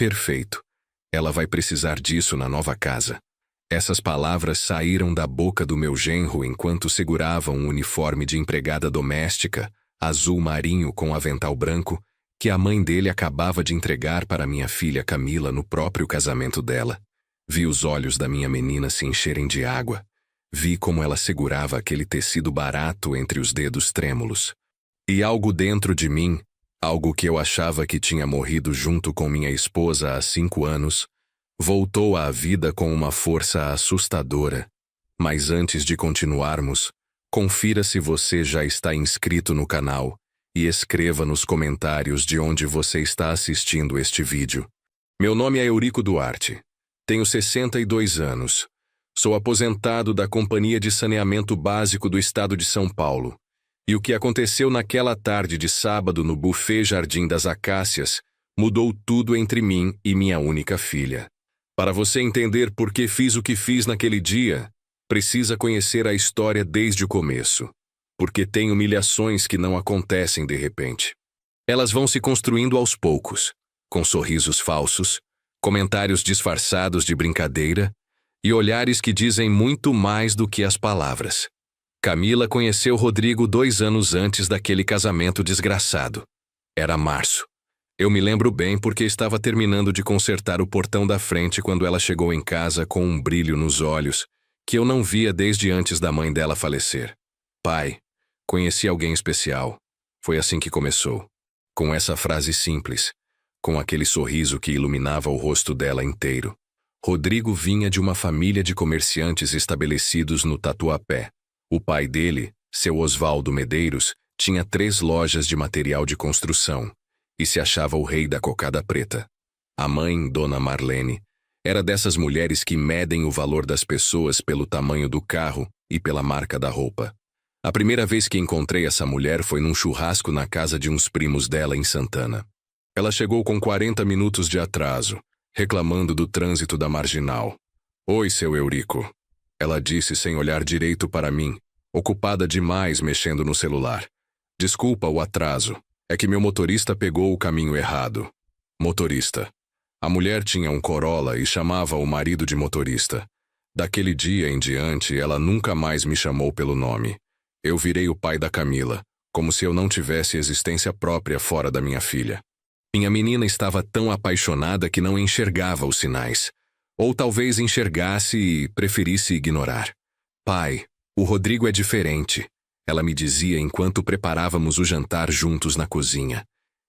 Perfeito. Ela vai precisar disso na nova casa. Essas palavras saíram da boca do meu genro enquanto segurava um uniforme de empregada doméstica, azul marinho com avental branco, que a mãe dele acabava de entregar para minha filha Camila no próprio casamento dela. Vi os olhos da minha menina se encherem de água. Vi como ela segurava aquele tecido barato entre os dedos trêmulos. E algo dentro de mim, algo que eu achava que tinha morrido junto com minha esposa há 5 anos, voltou à vida com uma força assustadora. Mas antes de continuarmos, confira se você já está inscrito no canal e escreva nos comentários de onde você está assistindo este vídeo. Meu nome é Eurico Duarte. Tenho 62 anos. Sou aposentado da Companhia de Saneamento Básico do Estado de São Paulo. E o que aconteceu naquela tarde de sábado no buffet Jardim das Acácias mudou tudo entre mim e minha única filha. Para você entender por que fiz o que fiz naquele dia, precisa conhecer a história desde o começo. Porque tem humilhações que não acontecem de repente. Elas vão se construindo aos poucos, com sorrisos falsos, comentários disfarçados de brincadeira e olhares que dizem muito mais do que as palavras. Camila conheceu Rodrigo 2 anos antes daquele casamento desgraçado. Era março. Eu me lembro bem porque estava terminando de consertar o portão da frente quando ela chegou em casa com um brilho nos olhos que eu não via desde antes da mãe dela falecer. Pai, conheci alguém especial. Foi assim que começou. Com essa frase simples, com aquele sorriso que iluminava o rosto dela inteiro. Rodrigo vinha de uma família de comerciantes estabelecidos no Tatuapé. O pai dele, seu Osvaldo Medeiros, tinha 3 lojas de material de construção e se achava o rei da cocada preta. A mãe, Dona Marlene, era dessas mulheres que medem o valor das pessoas pelo tamanho do carro e pela marca da roupa. A primeira vez que encontrei essa mulher foi num churrasco na casa de uns primos dela em Santana. Ela chegou com 40 minutos de atraso, reclamando do trânsito da Marginal. Oi, seu Eurico. Ela disse sem olhar direito para mim, ocupada demais mexendo no celular. Desculpa o atraso, é que meu motorista pegou o caminho errado. Motorista. A mulher tinha um Corolla e chamava o marido de motorista. Daquele dia em diante, ela nunca mais me chamou pelo nome. Eu virei o pai da Camila, como se eu não tivesse existência própria fora da minha filha. Minha menina estava tão apaixonada que não enxergava os sinais. Ou talvez enxergasse e preferisse ignorar. Pai, o Rodrigo é diferente, ela me dizia enquanto preparávamos o jantar juntos na cozinha.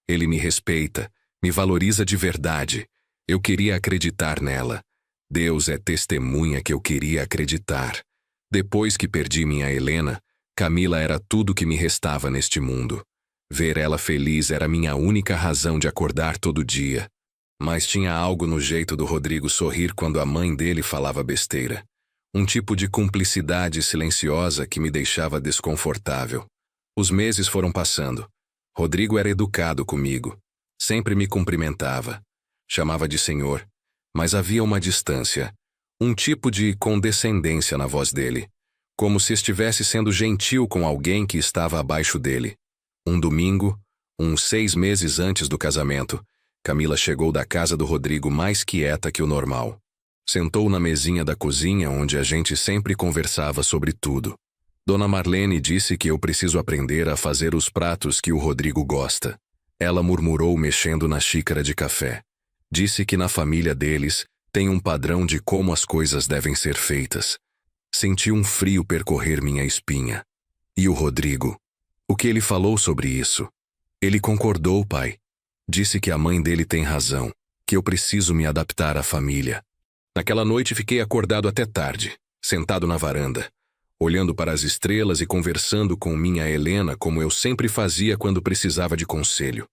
Ele me respeita, me valoriza de verdade. Eu queria acreditar nela. Deus é testemunha que eu queria acreditar. Depois que perdi minha Helena, Camila era tudo que me restava neste mundo. Ver ela feliz era minha única razão de acordar todo dia. Mas tinha algo no jeito do Rodrigo sorrir quando a mãe dele falava besteira. Um tipo de cumplicidade silenciosa que me deixava desconfortável. Os meses foram passando. Rodrigo era educado comigo. Sempre me cumprimentava. Chamava de senhor. Mas havia uma distância. Um tipo de condescendência na voz dele. Como se estivesse sendo gentil com alguém que estava abaixo dele. Um domingo, uns 6 meses antes do casamento, Camila chegou da casa do Rodrigo mais quieta que o normal. Sentou na mesinha da cozinha onde a gente sempre conversava sobre tudo. Dona Marlene disse que eu preciso aprender a fazer os pratos que o Rodrigo gosta. Ela murmurou mexendo na xícara de café. Disse que na família deles tem um padrão de como as coisas devem ser feitas. Senti um frio percorrer minha espinha. E o Rodrigo? O que ele falou sobre isso? Ele concordou, pai. Disse que a mãe dele tem razão, que eu preciso me adaptar à família. Naquela noite fiquei acordado até tarde, sentado na varanda, olhando para as estrelas e conversando com minha Helena como eu sempre fazia quando precisava de conselho.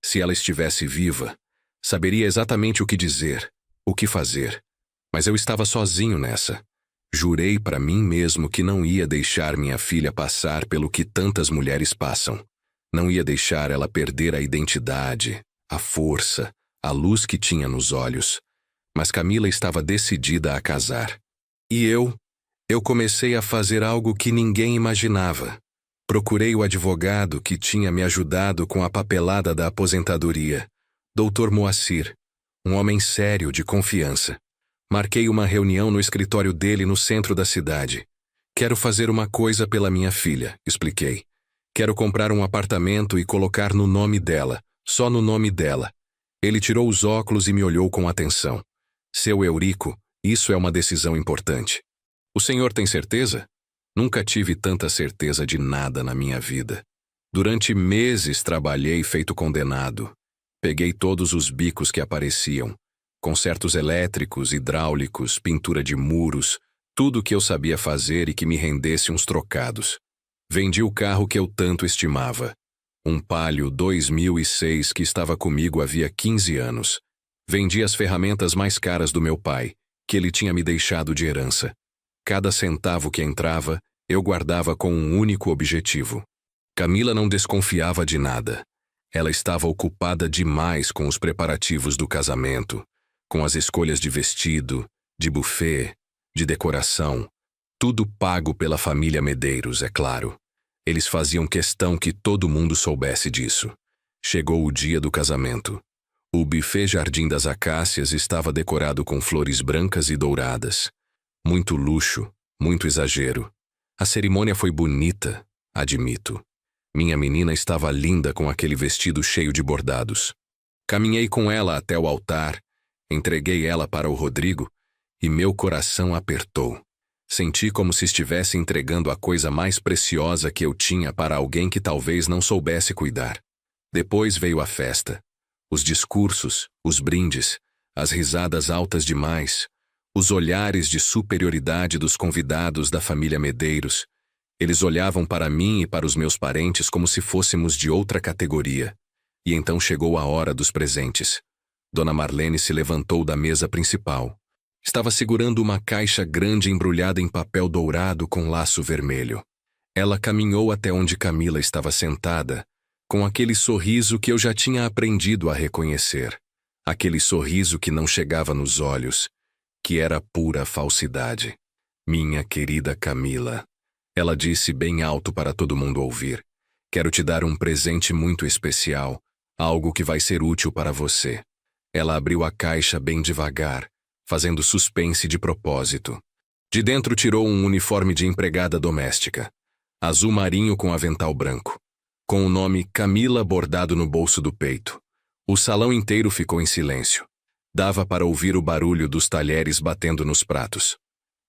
Se ela estivesse viva, saberia exatamente o que dizer, o que fazer. Mas eu estava sozinho nessa. Jurei para mim mesmo que não ia deixar minha filha passar pelo que tantas mulheres passam. Não ia deixar ela perder a identidade, a força, a luz que tinha nos olhos. Mas Camila estava decidida a casar. E eu comecei a fazer algo que ninguém imaginava. Procurei o advogado que tinha me ajudado com a papelada da aposentadoria, Dr. Moacir, um homem sério, de confiança. Marquei uma reunião no escritório dele no centro da cidade. Quero fazer uma coisa pela minha filha, expliquei. Quero comprar um apartamento e colocar no nome dela, só no nome dela. Ele tirou os óculos e me olhou com atenção. Seu Eurico, isso é uma decisão importante. O senhor tem certeza? Nunca tive tanta certeza de nada na minha vida. Durante meses trabalhei feito condenado. Peguei todos os bicos que apareciam. Consertos elétricos, hidráulicos, pintura de muros, tudo que eu sabia fazer e que me rendesse uns trocados. Vendi o carro que eu tanto estimava. Um Palio 2006 que estava comigo havia 15 anos. Vendi as ferramentas mais caras do meu pai, que ele tinha me deixado de herança. Cada centavo que entrava, eu guardava com um único objetivo. Camila não desconfiava de nada. Ela estava ocupada demais com os preparativos do casamento, com as escolhas de vestido, de buffet, de decoração. Tudo pago pela família Medeiros, é claro. Eles faziam questão que todo mundo soubesse disso. Chegou o dia do casamento. O buffet Jardim das Acácias estava decorado com flores brancas e douradas. Muito luxo, muito exagero. A cerimônia foi bonita, admito. Minha menina estava linda com aquele vestido cheio de bordados. Caminhei com ela até o altar, entreguei ela para o Rodrigo e meu coração apertou. Senti como se estivesse entregando a coisa mais preciosa que eu tinha para alguém que talvez não soubesse cuidar. Depois veio a festa. Os discursos, os brindes, as risadas altas demais, os olhares de superioridade dos convidados da família Medeiros. Eles olhavam para mim e para os meus parentes como se fôssemos de outra categoria. E então chegou a hora dos presentes. Dona Marlene se levantou da mesa principal. Estava segurando uma caixa grande embrulhada em papel dourado com laço vermelho. Ela caminhou até onde Camila estava sentada, com aquele sorriso que eu já tinha aprendido a reconhecer. Aquele sorriso que não chegava nos olhos, que era pura falsidade. Minha querida Camila, ela disse bem alto para todo mundo ouvir. Quero te dar um presente muito especial, algo que vai ser útil para você. Ela abriu a caixa bem devagar, fazendo suspense de propósito. De dentro tirou um uniforme de empregada doméstica, azul marinho com avental branco, com o nome Camila bordado no bolso do peito. O salão inteiro ficou em silêncio. Dava para ouvir o barulho dos talheres batendo nos pratos.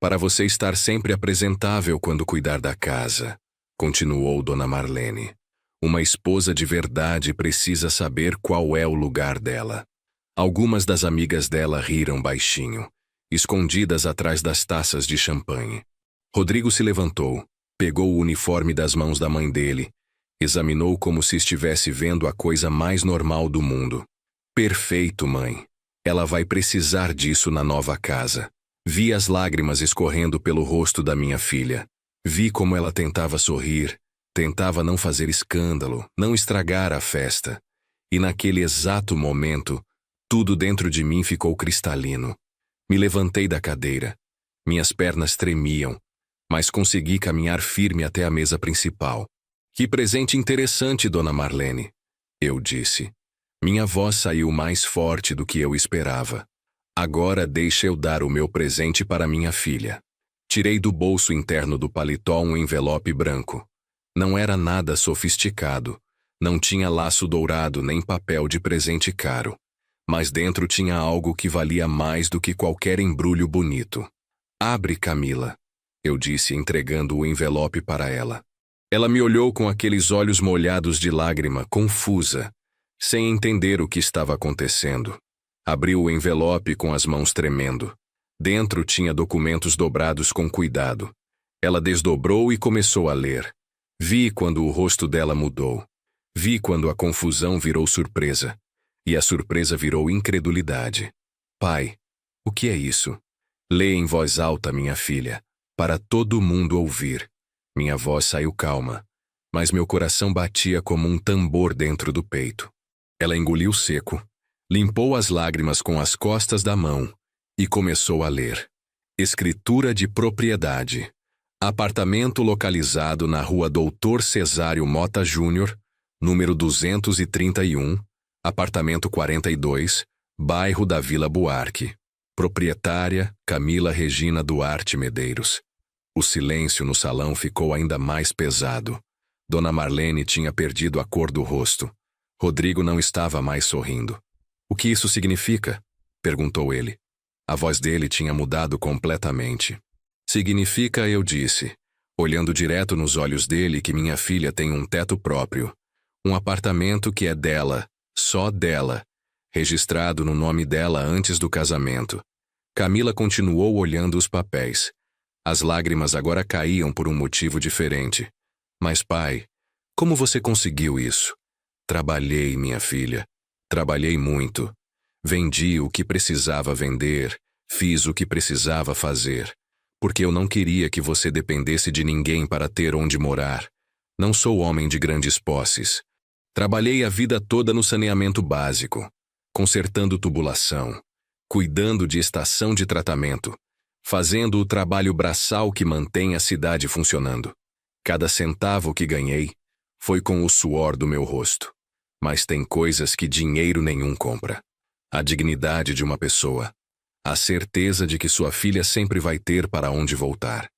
Para você estar sempre apresentável quando cuidar da casa, continuou Dona Marlene. Uma esposa de verdade precisa saber qual é o lugar dela. Algumas das amigas dela riram baixinho, escondidas atrás das taças de champanhe. Rodrigo se levantou, pegou o uniforme das mãos da mãe dele, examinou como se estivesse vendo a coisa mais normal do mundo. Perfeito, mãe. Ela vai precisar disso na nova casa. Vi as lágrimas escorrendo pelo rosto da minha filha. Vi como ela tentava sorrir, tentava não fazer escândalo, não estragar a festa. E naquele exato momento, tudo dentro de mim ficou cristalino. Me levantei da cadeira. Minhas pernas tremiam, mas consegui caminhar firme até a mesa principal. Que presente interessante, Dona Marlene, eu disse. Minha voz saiu mais forte do que eu esperava. Agora deixa eu dar o meu presente para minha filha. Tirei do bolso interno do paletó um envelope branco. Não era nada sofisticado. Não tinha laço dourado nem papel de presente caro. Mas dentro tinha algo que valia mais do que qualquer embrulho bonito. Abre, Camila, eu disse entregando o envelope para ela. Ela me olhou com aqueles olhos molhados de lágrima, confusa, sem entender o que estava acontecendo. Abriu o envelope com as mãos tremendo. Dentro tinha documentos dobrados com cuidado. Ela desdobrou e começou a ler. Vi quando o rosto dela mudou. Vi quando a confusão virou surpresa. E a surpresa virou incredulidade. Pai, o que é isso? Lê em voz alta, minha filha, para todo mundo ouvir. Minha voz saiu calma, mas meu coração batia como um tambor dentro do peito. Ela engoliu seco, limpou as lágrimas com as costas da mão e começou a ler. Escritura de propriedade. Apartamento localizado na rua Doutor Cesário Mota Júnior, número 231, apartamento 42, bairro da Vila Buarque. Proprietária, Camila Regina Duarte Medeiros. O silêncio no salão ficou ainda mais pesado. Dona Marlene tinha perdido a cor do rosto. Rodrigo não estava mais sorrindo. "O que isso significa?" perguntou ele. A voz dele tinha mudado completamente. "Significa", eu disse, olhando direto nos olhos dele, "que minha filha tem um teto próprio. Um apartamento que é dela, só dela, registrado no nome dela antes do casamento." Camila continuou olhando os papéis. As lágrimas agora caíam por um motivo diferente. "Mas pai, como você conseguiu isso?" "Trabalhei, minha filha. Trabalhei muito. Vendi o que precisava vender, fiz o que precisava fazer. Porque eu não queria que você dependesse de ninguém para ter onde morar. Não sou homem de grandes posses. Trabalhei a vida toda no saneamento básico, consertando tubulação, cuidando de estação de tratamento, fazendo o trabalho braçal que mantém a cidade funcionando. Cada centavo que ganhei foi com o suor do meu rosto. Mas tem coisas que dinheiro nenhum compra. A dignidade de uma pessoa. A certeza de que sua filha sempre vai ter para onde voltar.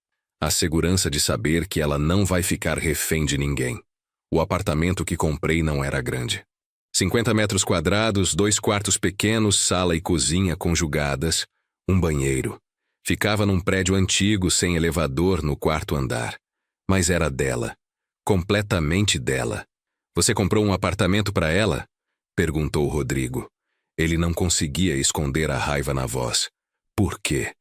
A segurança de saber que ela não vai ficar refém de ninguém. O apartamento que comprei não era grande. 50 metros quadrados, 2 quartos pequenos, sala e cozinha conjugadas, um banheiro. Ficava num prédio antigo sem elevador no 4º andar. Mas era dela. Completamente dela. "Você comprou um apartamento para ela?" perguntou Rodrigo. Ele não conseguia esconder a raiva na voz. "Por quê?"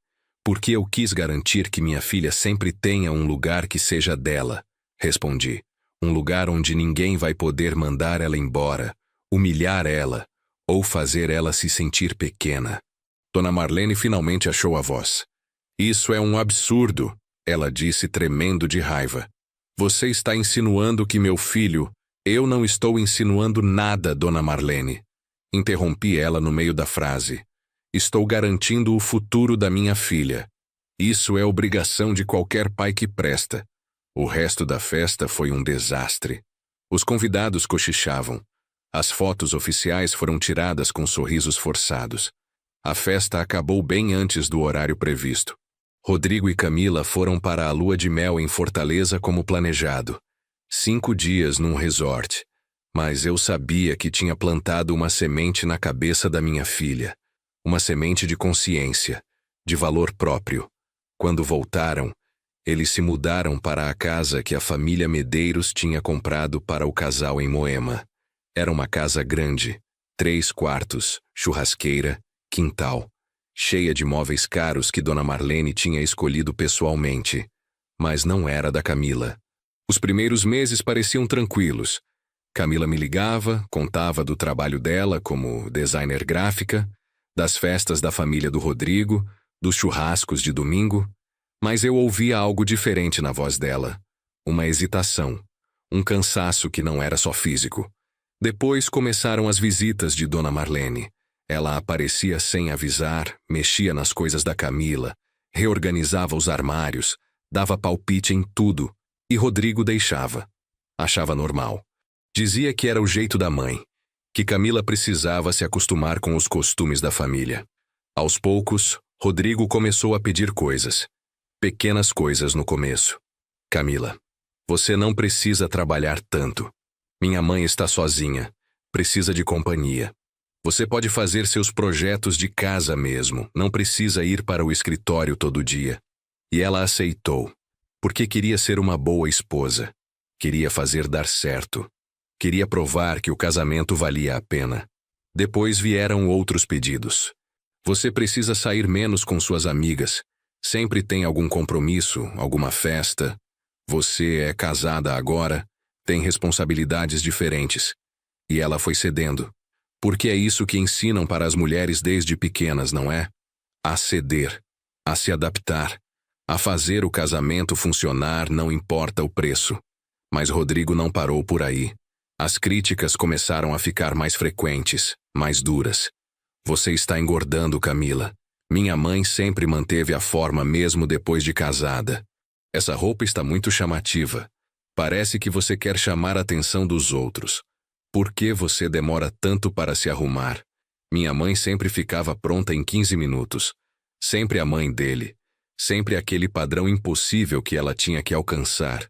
"Porque eu quis garantir que minha filha sempre tenha um lugar que seja dela", respondi. "Um lugar onde ninguém vai poder mandar ela embora, humilhar ela, ou fazer ela se sentir pequena." Dona Marlene finalmente achou a voz. "Isso é um absurdo", ela disse tremendo de raiva. "Você está insinuando que meu filho..." "Eu não estou insinuando nada, Dona Marlene." Interrompi ela no meio da frase. "Estou garantindo o futuro da minha filha. Isso é obrigação de qualquer pai que presta." O resto da festa foi um desastre. Os convidados cochichavam. As fotos oficiais foram tiradas com sorrisos forçados. A festa acabou bem antes do horário previsto. Rodrigo e Camila foram para a lua de mel em Fortaleza como planejado. 5 dias num resort. Mas eu sabia que tinha plantado uma semente na cabeça da minha filha. Uma semente de consciência, de valor próprio. Quando voltaram, eles se mudaram para a casa que a família Medeiros tinha comprado para o casal em Moema. Era uma casa grande, 3 quartos, churrasqueira, quintal, cheia de móveis caros que Dona Marlene tinha escolhido pessoalmente. Mas não era da Camila. Os primeiros meses pareciam tranquilos. Camila me ligava, contava do trabalho dela como designer gráfica, das festas da família do Rodrigo, dos churrascos de domingo, mas eu ouvia algo diferente na voz dela. Uma hesitação, um cansaço que não era só físico. Depois começaram as visitas de Dona Marlene. Ela aparecia sem avisar, mexia nas coisas da Camila, reorganizava os armários, dava palpite em tudo, e Rodrigo deixava. Achava normal. Dizia que era o jeito da mãe, que Camila precisava se acostumar com os costumes da família. Aos poucos, Rodrigo começou a pedir coisas. Pequenas coisas no começo. "Camila, você não precisa trabalhar tanto. Minha mãe está sozinha, precisa de companhia. Você pode fazer seus projetos de casa mesmo, não precisa ir para o escritório todo dia." E ela aceitou, porque queria ser uma boa esposa. Queria fazer dar certo. Queria provar que o casamento valia a pena. Depois vieram outros pedidos. "Você precisa sair menos com suas amigas. Sempre tem algum compromisso, alguma festa. Você é casada agora, tem responsabilidades diferentes." E ela foi cedendo. Porque é isso que ensinam para as mulheres desde pequenas, não é? A ceder, a se adaptar, a fazer o casamento funcionar, não importa o preço. Mas Rodrigo não parou por aí. As críticas começaram a ficar mais frequentes, mais duras. "Você está engordando, Camila. Minha mãe sempre manteve a forma mesmo depois de casada. Essa roupa está muito chamativa. Parece que você quer chamar a atenção dos outros. Por que você demora tanto para se arrumar? Minha mãe sempre ficava pronta em 15 minutos. Sempre a mãe dele. Sempre aquele padrão impossível que ela tinha que alcançar.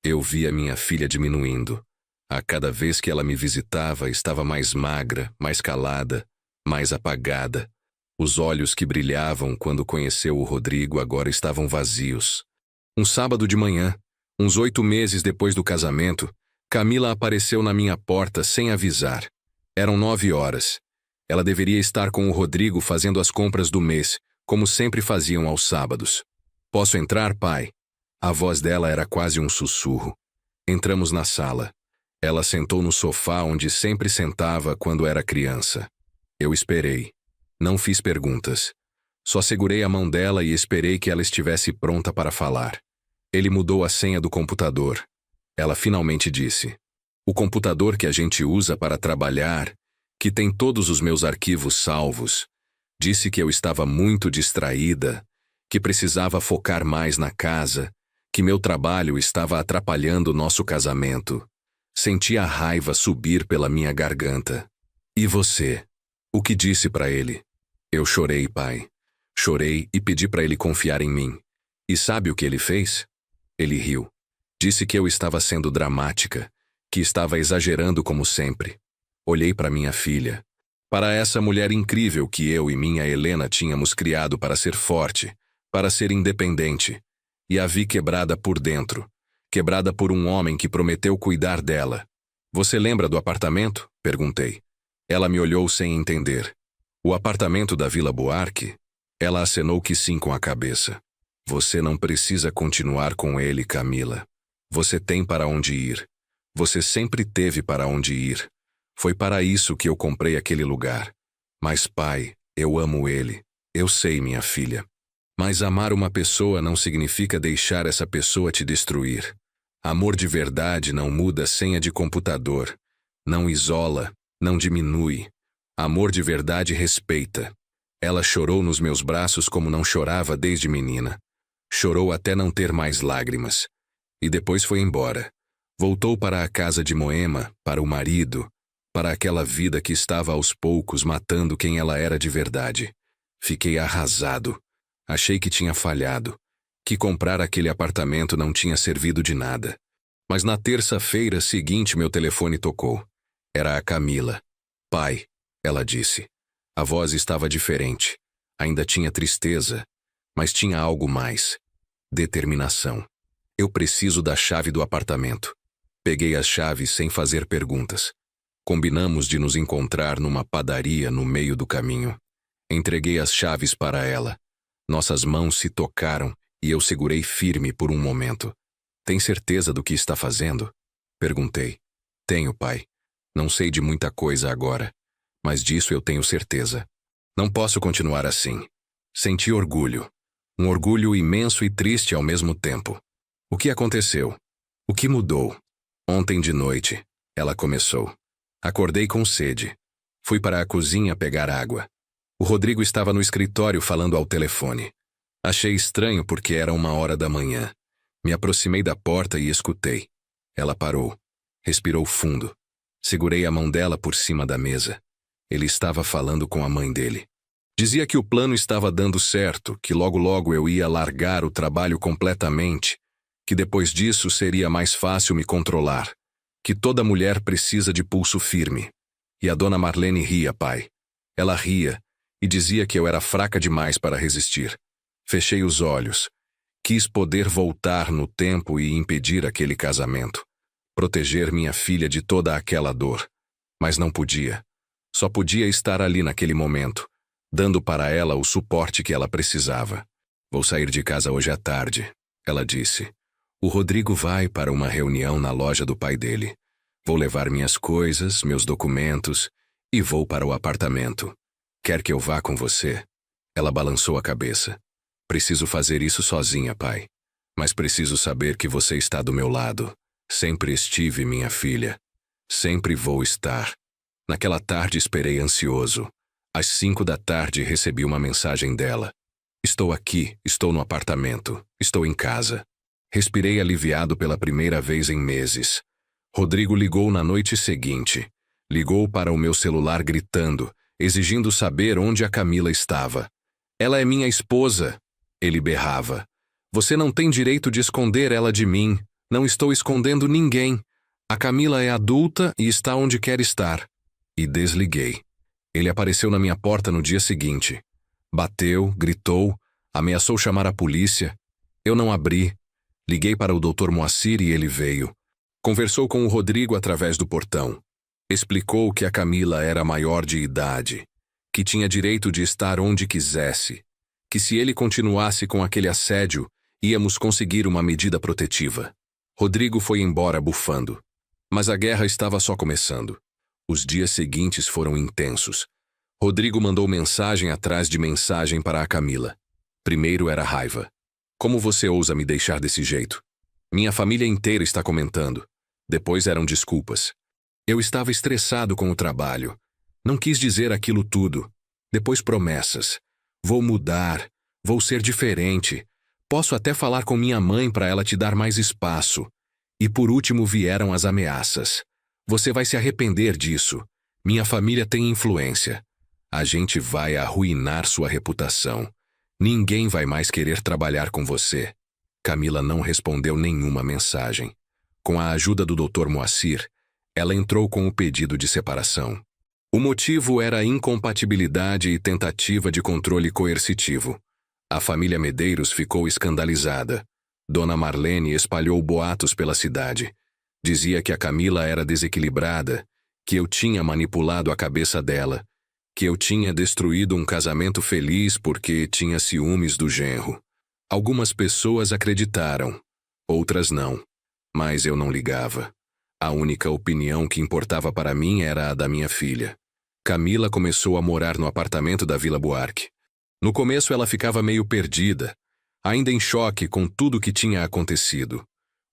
Eu via minha filha diminuindo. A cada vez que ela me visitava, estava mais magra, mais calada, mais apagada. Os olhos que brilhavam quando conheceu o Rodrigo agora estavam vazios. Um sábado de manhã, uns 8 meses depois do casamento, Camila apareceu na minha porta sem avisar. Eram 9 horas. Ela deveria estar com o Rodrigo fazendo as compras do mês, como sempre faziam aos sábados. "Posso entrar, pai?" A voz dela era quase um sussurro. Entramos na sala. Ela sentou no sofá onde sempre sentava quando era criança. Eu esperei. Não fiz perguntas. Só segurei a mão dela e esperei que ela estivesse pronta para falar. Ele mudou a senha do computador. Ela finalmente disse: "O computador que a gente usa para trabalhar, que tem todos os meus arquivos salvos." Disse que eu estava muito distraída, que precisava focar mais na casa, que meu trabalho estava atrapalhando nosso casamento. Senti a raiva subir pela minha garganta. "E você? O que disse para ele?" Eu chorei, pai. Chorei e pedi para ele confiar em mim. E sabe o que ele fez? Ele riu. Disse que eu estava sendo dramática, que estava exagerando como sempre. Olhei para minha filha. Para essa mulher incrível que eu e minha Helena tínhamos criado para ser forte, para ser independente. E a vi quebrada por dentro. Quebrada por um homem que prometeu cuidar dela. "Você lembra do apartamento?" perguntei. Ela me olhou sem entender. "O apartamento da Vila Buarque?" Ela acenou que sim com a cabeça. "Você não precisa continuar com ele, Camila. Você tem para onde ir. Você sempre teve para onde ir. Foi para isso que eu comprei aquele lugar. Mas, pai, eu amo ele. Eu sei, minha filha. Mas amar uma pessoa não significa deixar essa pessoa te destruir. Amor de verdade não muda senha de computador. Não isola, não diminui. Amor de verdade respeita." Ela chorou nos meus braços como não chorava desde menina. Chorou até não ter mais lágrimas. E depois foi embora. Voltou para a casa de Moema, para o marido, para aquela vida que estava aos poucos matando quem ela era de verdade. Fiquei arrasado. Achei que tinha falhado, que comprar aquele apartamento não tinha servido de nada. Mas na terça-feira seguinte meu telefone tocou. Era a Camila. "Pai", ela disse. A voz estava diferente. Ainda tinha tristeza, mas tinha algo mais. Determinação. "Eu preciso da chave do apartamento." Peguei as chaves sem fazer perguntas. Combinamos de nos encontrar numa padaria no meio do caminho. Entreguei as chaves para ela. Nossas mãos se tocaram e eu segurei firme por um momento. "Tem certeza do que está fazendo?" perguntei. "Tenho, pai. Não sei de muita coisa agora, mas disso eu tenho certeza. Não posso continuar assim." Senti orgulho. Um orgulho imenso e triste ao mesmo tempo. "O que aconteceu? O que mudou?" "Ontem de noite", ela começou. "Acordei com sede. Fui para a cozinha pegar água. O Rodrigo estava no escritório falando ao telefone. Achei estranho porque era 1h da manhã. Me aproximei da porta e escutei. Ela parou. Respirou fundo. Segurei a mão dela por cima da mesa. Ele estava falando com a mãe dele. Dizia que o plano estava dando certo, que logo eu ia largar o trabalho completamente, que depois disso seria mais fácil me controlar, que toda mulher precisa de pulso firme. E a dona Marlene ria, pai. Ela ria e dizia que eu era fraca demais para resistir. Fechei os olhos. Quis poder voltar no tempo e impedir aquele casamento. Proteger minha filha de toda aquela dor. Mas não podia. Só podia estar ali naquele momento, dando para ela o suporte que ela precisava. "Vou sair de casa hoje à tarde", ela disse. "O Rodrigo vai para uma reunião na loja do pai dele. Vou levar minhas coisas, meus documentos e vou para o apartamento. Quer que eu vá com você?" Ela balançou a cabeça. "Preciso fazer isso sozinha, pai. Mas preciso saber que você está do meu lado. Sempre estive, minha filha. Sempre vou estar." Naquela tarde esperei ansioso. Às 5 da tarde recebi uma mensagem dela. "Estou aqui, estou no apartamento, estou em casa." Respirei aliviado pela primeira vez em meses. Rodrigo ligou na noite seguinte. Ligou para o meu celular gritando, exigindo saber onde a Camila estava. Ela é minha esposa, ele berrava. Você não tem direito de esconder ela de mim. Não estou escondendo ninguém. A Camila é adulta e está onde quer estar. E desliguei. Ele apareceu na minha porta no dia seguinte. Bateu, gritou, ameaçou chamar a polícia. Eu não abri. Liguei para o Dr. Moacir e ele veio. Conversou com o Rodrigo através do portão. Explicou que a Camila era maior de idade, que tinha direito de estar onde quisesse, que se ele continuasse com aquele assédio, íamos conseguir uma medida protetiva. Rodrigo foi embora bufando. Mas a guerra estava só começando. Os dias seguintes foram intensos. Rodrigo mandou mensagem atrás de mensagem para a Camila. Primeiro era raiva. Como você ousa me deixar desse jeito? Minha família inteira está comentando. Depois eram desculpas. Eu estava estressado com o trabalho. Não quis dizer aquilo tudo. Depois promessas. Vou mudar. Vou ser diferente. Posso até falar com minha mãe para ela te dar mais espaço. E por último vieram as ameaças. Você vai se arrepender disso. Minha família tem influência. A gente vai arruinar sua reputação. Ninguém vai mais querer trabalhar com você. Camila não respondeu nenhuma mensagem. Com a ajuda do Dr. Moacir, ela entrou com o pedido de separação. O motivo era a incompatibilidade e tentativa de controle coercitivo. A família Medeiros ficou escandalizada. Dona Marlene espalhou boatos pela cidade. Dizia que a Camila era desequilibrada, que eu tinha manipulado a cabeça dela, que eu tinha destruído um casamento feliz porque tinha ciúmes do genro. Algumas pessoas acreditaram, outras não. Mas eu não ligava. A única opinião que importava para mim era a da minha filha. Camila começou a morar no apartamento da Vila Buarque. No começo ela ficava meio perdida, ainda em choque com tudo que tinha acontecido.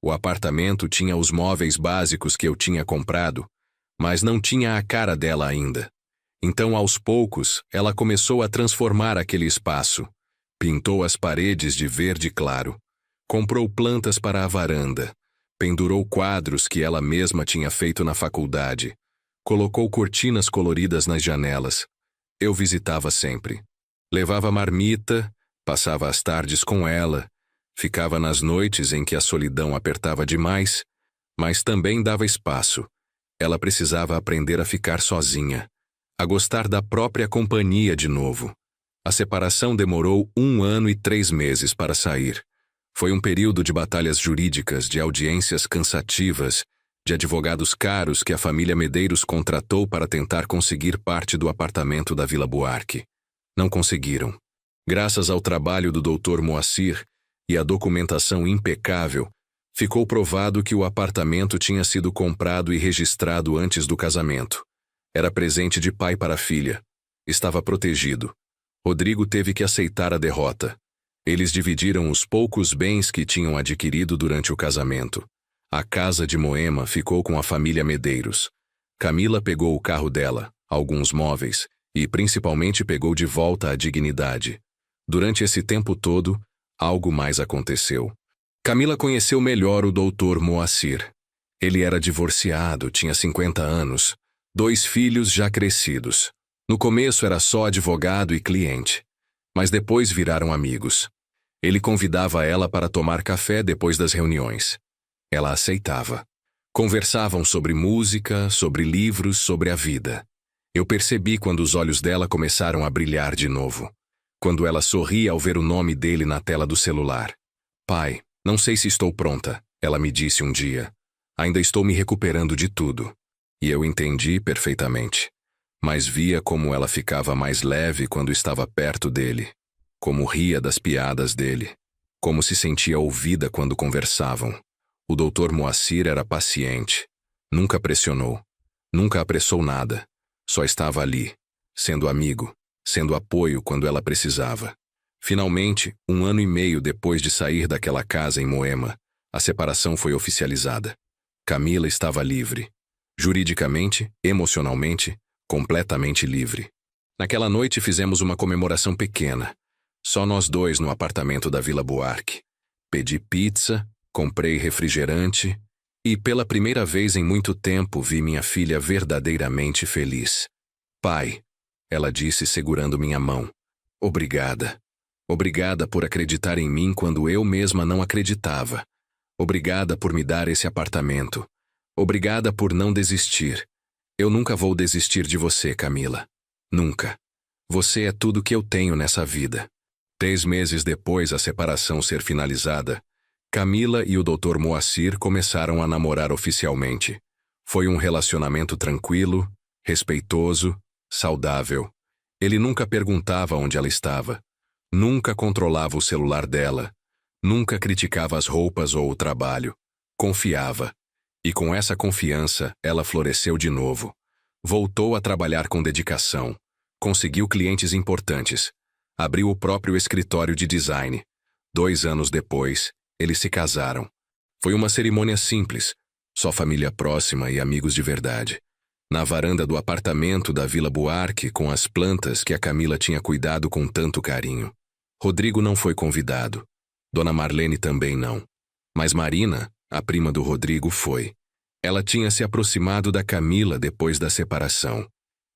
O apartamento tinha os móveis básicos que eu tinha comprado, mas não tinha a cara dela ainda. Então, aos poucos, ela começou a transformar aquele espaço. Pintou as paredes de verde claro. Comprou plantas para a varanda. Pendurou quadros que ela mesma tinha feito na faculdade. Colocou cortinas coloridas nas janelas. Eu visitava sempre. Levava marmita, passava as tardes com ela, ficava nas noites em que a solidão apertava demais, mas também dava espaço. Ela precisava aprender a ficar sozinha, a gostar da própria companhia de novo. A separação demorou 1 ano e 3 meses para sair. Foi um período de batalhas jurídicas, de audiências cansativas, de advogados caros que a família Medeiros contratou para tentar conseguir parte do apartamento da Vila Buarque. Não conseguiram. Graças ao trabalho do Dr. Moacir e à documentação impecável, ficou provado que o apartamento tinha sido comprado e registrado antes do casamento. Era presente de pai para filha. Estava protegido. Rodrigo teve que aceitar a derrota. Eles dividiram os poucos bens que tinham adquirido durante o casamento. A casa de Moema ficou com a família Medeiros. Camila pegou o carro dela, alguns móveis, e principalmente pegou de volta a dignidade. Durante esse tempo todo, algo mais aconteceu. Camila conheceu melhor o Dr. Moacir. Ele era divorciado, tinha 50 anos, 2 filhos já crescidos. No começo era só advogado e cliente, mas depois viraram amigos. Ele convidava ela para tomar café depois das reuniões. Ela aceitava. Conversavam sobre música, sobre livros, sobre a vida. Eu percebi quando os olhos dela começaram a brilhar de novo. Quando ela sorria ao ver o nome dele na tela do celular. Pai, não sei se estou pronta, ela me disse um dia. Ainda estou me recuperando de tudo. E eu entendi perfeitamente. Mas via como ela ficava mais leve quando estava perto dele. Como ria das piadas dele. Como se sentia ouvida quando conversavam. O Dr. Moacir era paciente. Nunca pressionou. Nunca apressou nada. Só estava ali, sendo amigo, sendo apoio quando ela precisava. Finalmente, 1 ano e meio depois de sair daquela casa em Moema, a separação foi oficializada. Camila estava livre. Juridicamente, emocionalmente, completamente livre. Naquela noite fizemos uma comemoração pequena. Só nós 2 no apartamento da Vila Buarque. Pedi pizza, comprei refrigerante e, pela primeira vez em muito tempo, vi minha filha verdadeiramente feliz. Pai, ela disse segurando minha mão. Obrigada. Obrigada por acreditar em mim quando eu mesma não acreditava. Obrigada por me dar esse apartamento. Obrigada por não desistir. Eu nunca vou desistir de você, Camila. Nunca. Você é tudo que eu tenho nessa vida. 3 meses depois a separação ser finalizada, Camila e o Dr. Moacir começaram a namorar oficialmente. Foi um relacionamento tranquilo, respeitoso, saudável. Ele nunca perguntava onde ela estava. Nunca controlava o celular dela. Nunca criticava as roupas ou o trabalho. Confiava. E com essa confiança, ela floresceu de novo. Voltou a trabalhar com dedicação. Conseguiu clientes importantes. Abriu o próprio escritório de design. 2 anos depois, eles se casaram. Foi uma cerimônia simples, só família próxima e amigos de verdade. Na varanda do apartamento da Vila Buarque, com as plantas que a Camila tinha cuidado com tanto carinho. Rodrigo não foi convidado. Dona Marlene também não. Mas Marina, a prima do Rodrigo, foi. Ela tinha se aproximado da Camila depois da separação.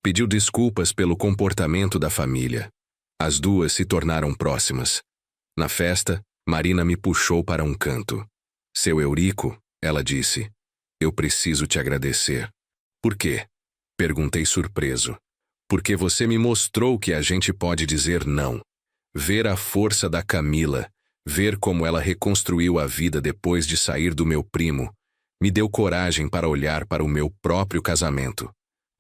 Pediu desculpas pelo comportamento da família. As duas se tornaram próximas. Na festa, Marina me puxou para um canto. Seu Eurico, ela disse, eu preciso te agradecer. Por quê? Perguntei surpreso. Porque você me mostrou que a gente pode dizer não. Ver a força da Camila, ver como ela reconstruiu a vida depois de sair do meu primo, me deu coragem para olhar para o meu próprio casamento.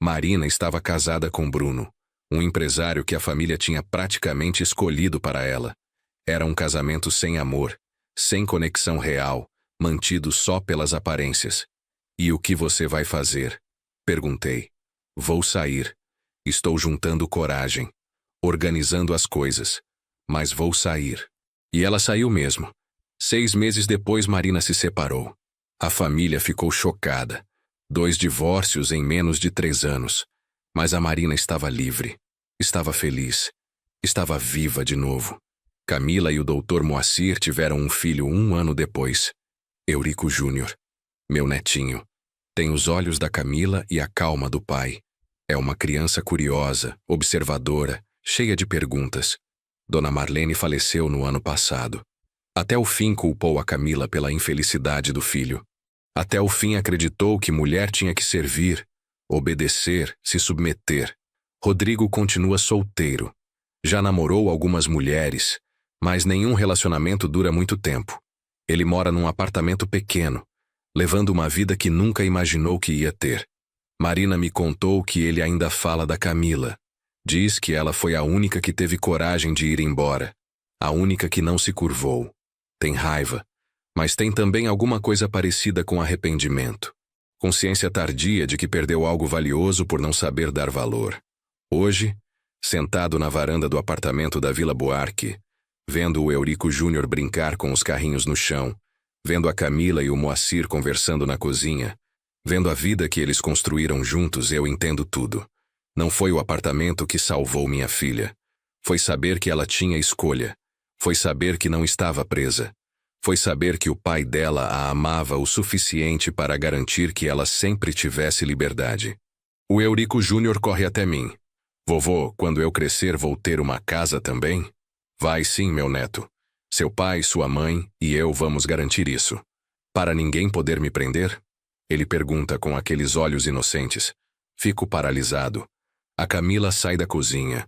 Marina estava casada com Bruno, um empresário que a família tinha praticamente escolhido para ela. Era um casamento sem amor, sem conexão real, mantido só pelas aparências. E o que você vai fazer? Perguntei. Vou sair. Estou juntando coragem, organizando as coisas. Mas vou sair. E ela saiu mesmo. 6 meses depois, Marina se separou. A família ficou chocada. 2 divórcios em menos de 3 anos. Mas a Marina estava livre. Estava feliz. Estava viva de novo. Camila e o Dr. Moacir tiveram um filho 1 ano depois. Eurico Júnior. Meu netinho. Tem os olhos da Camila e a calma do pai. É uma criança curiosa, observadora, cheia de perguntas. Dona Marlene faleceu no ano passado. Até o fim culpou a Camila pela infelicidade do filho. Até o fim acreditou que mulher tinha que servir, obedecer, se submeter. Rodrigo continua solteiro. Já namorou algumas mulheres, mas nenhum relacionamento dura muito tempo. Ele mora num apartamento pequeno, levando uma vida que nunca imaginou que ia ter. Marina me contou que ele ainda fala da Camila. Diz que ela foi a única que teve coragem de ir embora. A única que não se curvou. Tem raiva, mas tem também alguma coisa parecida com arrependimento. Consciência tardia de que perdeu algo valioso por não saber dar valor. Hoje, sentado na varanda do apartamento da Vila Buarque, vendo o Eurico Júnior brincar com os carrinhos no chão, vendo a Camila e o Moacir conversando na cozinha, vendo a vida que eles construíram juntos, eu entendo tudo. Não foi o apartamento que salvou minha filha. Foi saber que ela tinha escolha. Foi saber que não estava presa. Foi saber que o pai dela a amava o suficiente para garantir que ela sempre tivesse liberdade. O Eurico Júnior corre até mim. Vovô, quando eu crescer vou ter uma casa também? Vai sim, meu neto. Seu pai, sua mãe e eu vamos garantir isso. Para ninguém poder me prender? Ele pergunta com aqueles olhos inocentes. Fico paralisado. A Camila sai da cozinha.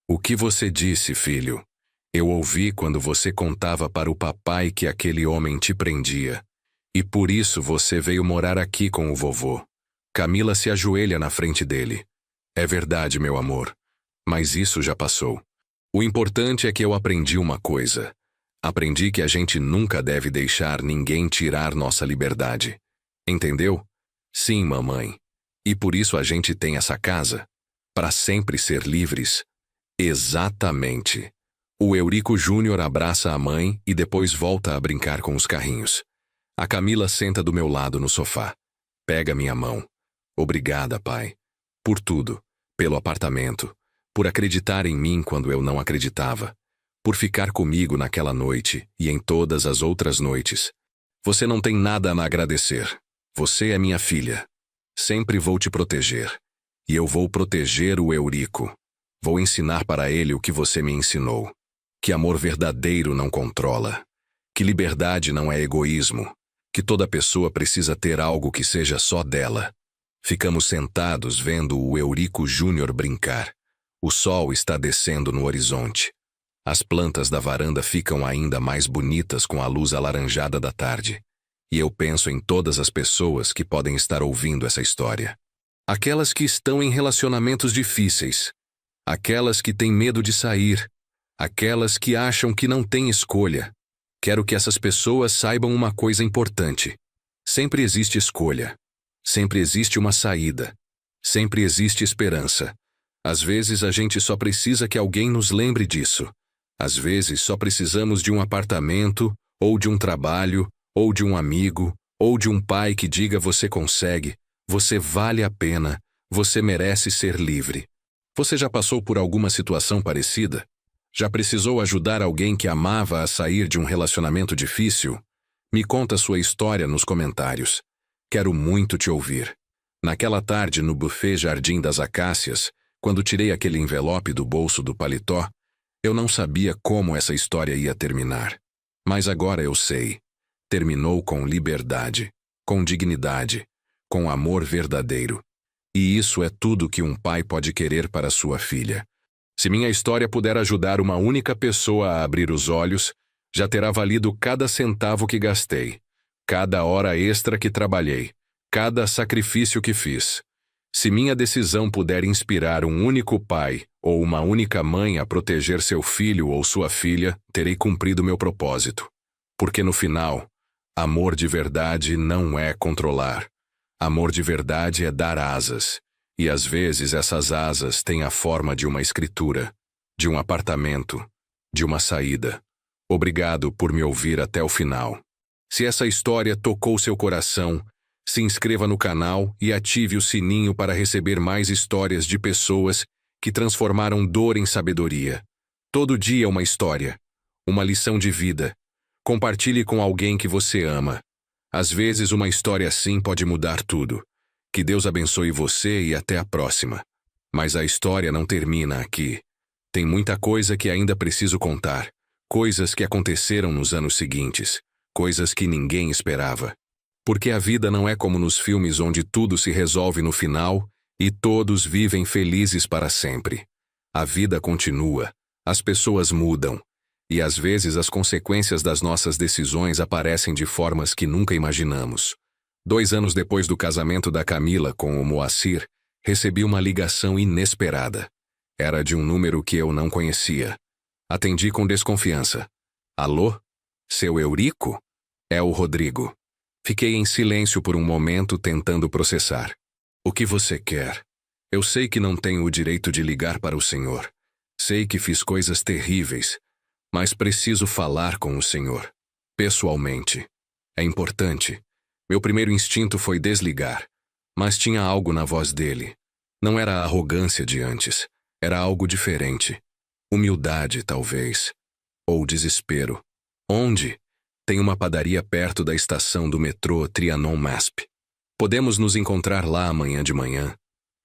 O que você disse, filho? Eu ouvi quando você contava para o papai que aquele homem te prendia. E por isso você veio morar aqui com o vovô. Camila se ajoelha na frente dele. É verdade, meu amor. Mas isso já passou. O importante é que eu aprendi uma coisa. Aprendi que a gente nunca deve deixar ninguém tirar nossa liberdade. Entendeu? Sim, mamãe. E por isso a gente tem essa casa. Para sempre ser livres. Exatamente. O Eurico Júnior abraça a mãe e depois volta a brincar com os carrinhos. A Camila senta do meu lado no sofá. Pega minha mão. Obrigada, pai. Por tudo. Pelo apartamento. Por acreditar em mim quando eu não acreditava. Por ficar comigo naquela noite e em todas as outras noites. Você não tem nada a me agradecer. Você é minha filha. Sempre vou te proteger. E eu vou proteger o Eurico. Vou ensinar para ele o que você me ensinou. Que amor verdadeiro não controla. Que liberdade não é egoísmo. Que toda pessoa precisa ter algo que seja só dela. Ficamos sentados vendo o Eurico Júnior brincar. O sol está descendo no horizonte. As plantas da varanda ficam ainda mais bonitas com a luz alaranjada da tarde. E eu penso em todas as pessoas que podem estar ouvindo essa história. Aquelas que estão em relacionamentos difíceis. Aquelas que têm medo de sair. Aquelas que acham que não têm escolha. Quero que essas pessoas saibam uma coisa importante. Sempre existe escolha. Sempre existe uma saída. Sempre existe esperança. Às vezes a gente só precisa que alguém nos lembre disso. Às vezes só precisamos de um apartamento, ou de um trabalho, ou de um amigo, ou de um pai que diga: você consegue, você vale a pena, você merece ser livre. Você já passou por alguma situação parecida? Já precisou ajudar alguém que amava a sair de um relacionamento difícil? Me conta sua história nos comentários. Quero muito te ouvir. Naquela tarde no buffet Jardim das Acácias, quando tirei aquele envelope do bolso do paletó, eu não sabia como essa história ia terminar. Mas agora eu sei. Terminou com liberdade, com dignidade, com amor verdadeiro. E isso é tudo que um pai pode querer para sua filha. Se minha história puder ajudar uma única pessoa a abrir os olhos, já terá valido cada centavo que gastei, cada hora extra que trabalhei, cada sacrifício que fiz. Se minha decisão puder inspirar um único pai ou uma única mãe a proteger seu filho ou sua filha, terei cumprido meu propósito. Porque no final, amor de verdade não é controlar. Amor de verdade é dar asas. E às vezes essas asas têm a forma de uma escritura, de um apartamento, de uma saída. Obrigado por me ouvir até o final. Se essa história tocou seu coração, se inscreva no canal e ative o sininho para receber mais histórias de pessoas que transformaram dor em sabedoria. Todo dia uma história, uma lição de vida. Compartilhe com alguém que você ama. Às vezes uma história assim pode mudar tudo. Que Deus abençoe você e até a próxima. Mas a história não termina aqui. Tem muita coisa que ainda preciso contar. Coisas que aconteceram nos anos seguintes. Coisas que ninguém esperava. Porque a vida não é como nos filmes onde tudo se resolve no final e todos vivem felizes para sempre. A vida continua. As pessoas mudam. E às vezes as consequências das nossas decisões aparecem de formas que nunca imaginamos. 2 anos depois do casamento da Camila com o Moacir, recebi uma ligação inesperada. Era de um número que eu não conhecia. Atendi com desconfiança. Alô? Seu Eurico? É o Rodrigo. Fiquei em silêncio por um momento tentando processar. O que você quer? Eu sei que não tenho o direito de ligar para o senhor. Sei que fiz coisas terríveis, mas preciso falar com o senhor. Pessoalmente. É importante. Meu primeiro instinto foi desligar, mas tinha algo na voz dele. Não era a arrogância de antes, era algo diferente. Humildade, talvez. Ou desespero. Onde? Tem uma padaria perto da estação do metrô Trianon-Masp. Podemos nos encontrar lá amanhã de manhã.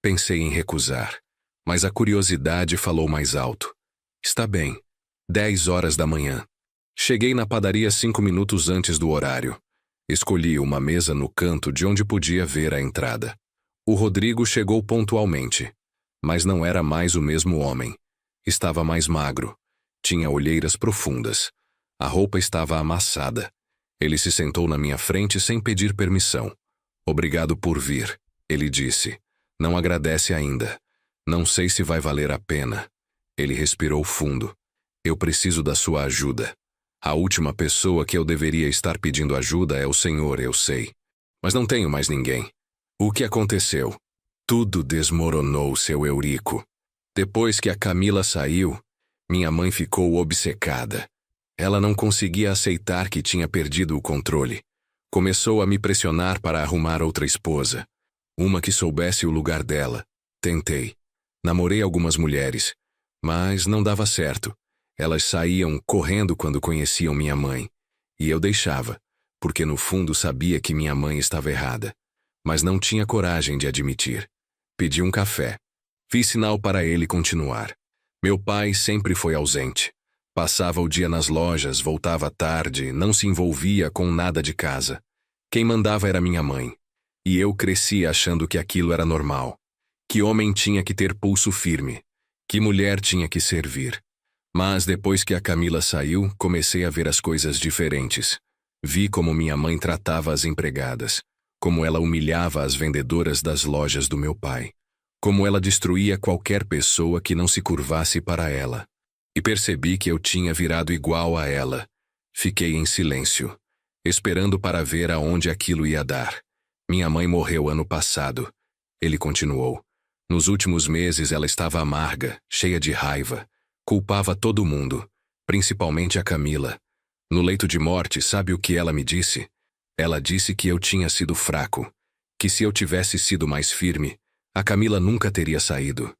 Pensei em recusar, mas a curiosidade falou mais alto. Está bem. 10 horas da manhã. Cheguei na padaria 5 minutos antes do horário. Escolhi uma mesa no canto de onde podia ver a entrada. O Rodrigo chegou pontualmente, mas não era mais o mesmo homem. Estava mais magro. Tinha olheiras profundas. A roupa estava amassada. Ele se sentou na minha frente sem pedir permissão. Obrigado por vir, ele disse. Não agradece ainda. Não sei se vai valer a pena. Ele respirou fundo. Eu preciso da sua ajuda. A última pessoa que eu deveria estar pedindo ajuda é o senhor, eu sei. Mas não tenho mais ninguém. O que aconteceu? Tudo desmoronou, seu Eurico. Depois que a Camila saiu, minha mãe ficou obcecada. Ela não conseguia aceitar que tinha perdido o controle. Começou a me pressionar para arrumar outra esposa. Uma que soubesse o lugar dela. Tentei. Namorei algumas mulheres, mas não dava certo. Elas saíam correndo quando conheciam minha mãe. E eu deixava, porque no fundo sabia que minha mãe estava errada. Mas não tinha coragem de admitir. Pedi um café. Fiz sinal para ele continuar. Meu pai sempre foi ausente. Passava o dia nas lojas, voltava à tarde, não se envolvia com nada de casa. Quem mandava era minha mãe. E eu cresci achando que aquilo era normal. Que homem tinha que ter pulso firme. Que mulher tinha que servir. Mas depois que a Camila saiu, comecei a ver as coisas diferentes. Vi como minha mãe tratava as empregadas. Como ela humilhava as vendedoras das lojas do meu pai. Como ela destruía qualquer pessoa que não se curvasse para ela. E percebi que eu tinha virado igual a ela. Fiquei em silêncio, esperando para ver aonde aquilo ia dar. Minha mãe morreu ano passado. Ele continuou. Nos últimos meses ela estava amarga, cheia de raiva. Culpava todo mundo, principalmente a Camila. No leito de morte, sabe o que ela me disse? Ela disse que eu tinha sido fraco. Que se eu tivesse sido mais firme, a Camila nunca teria saído.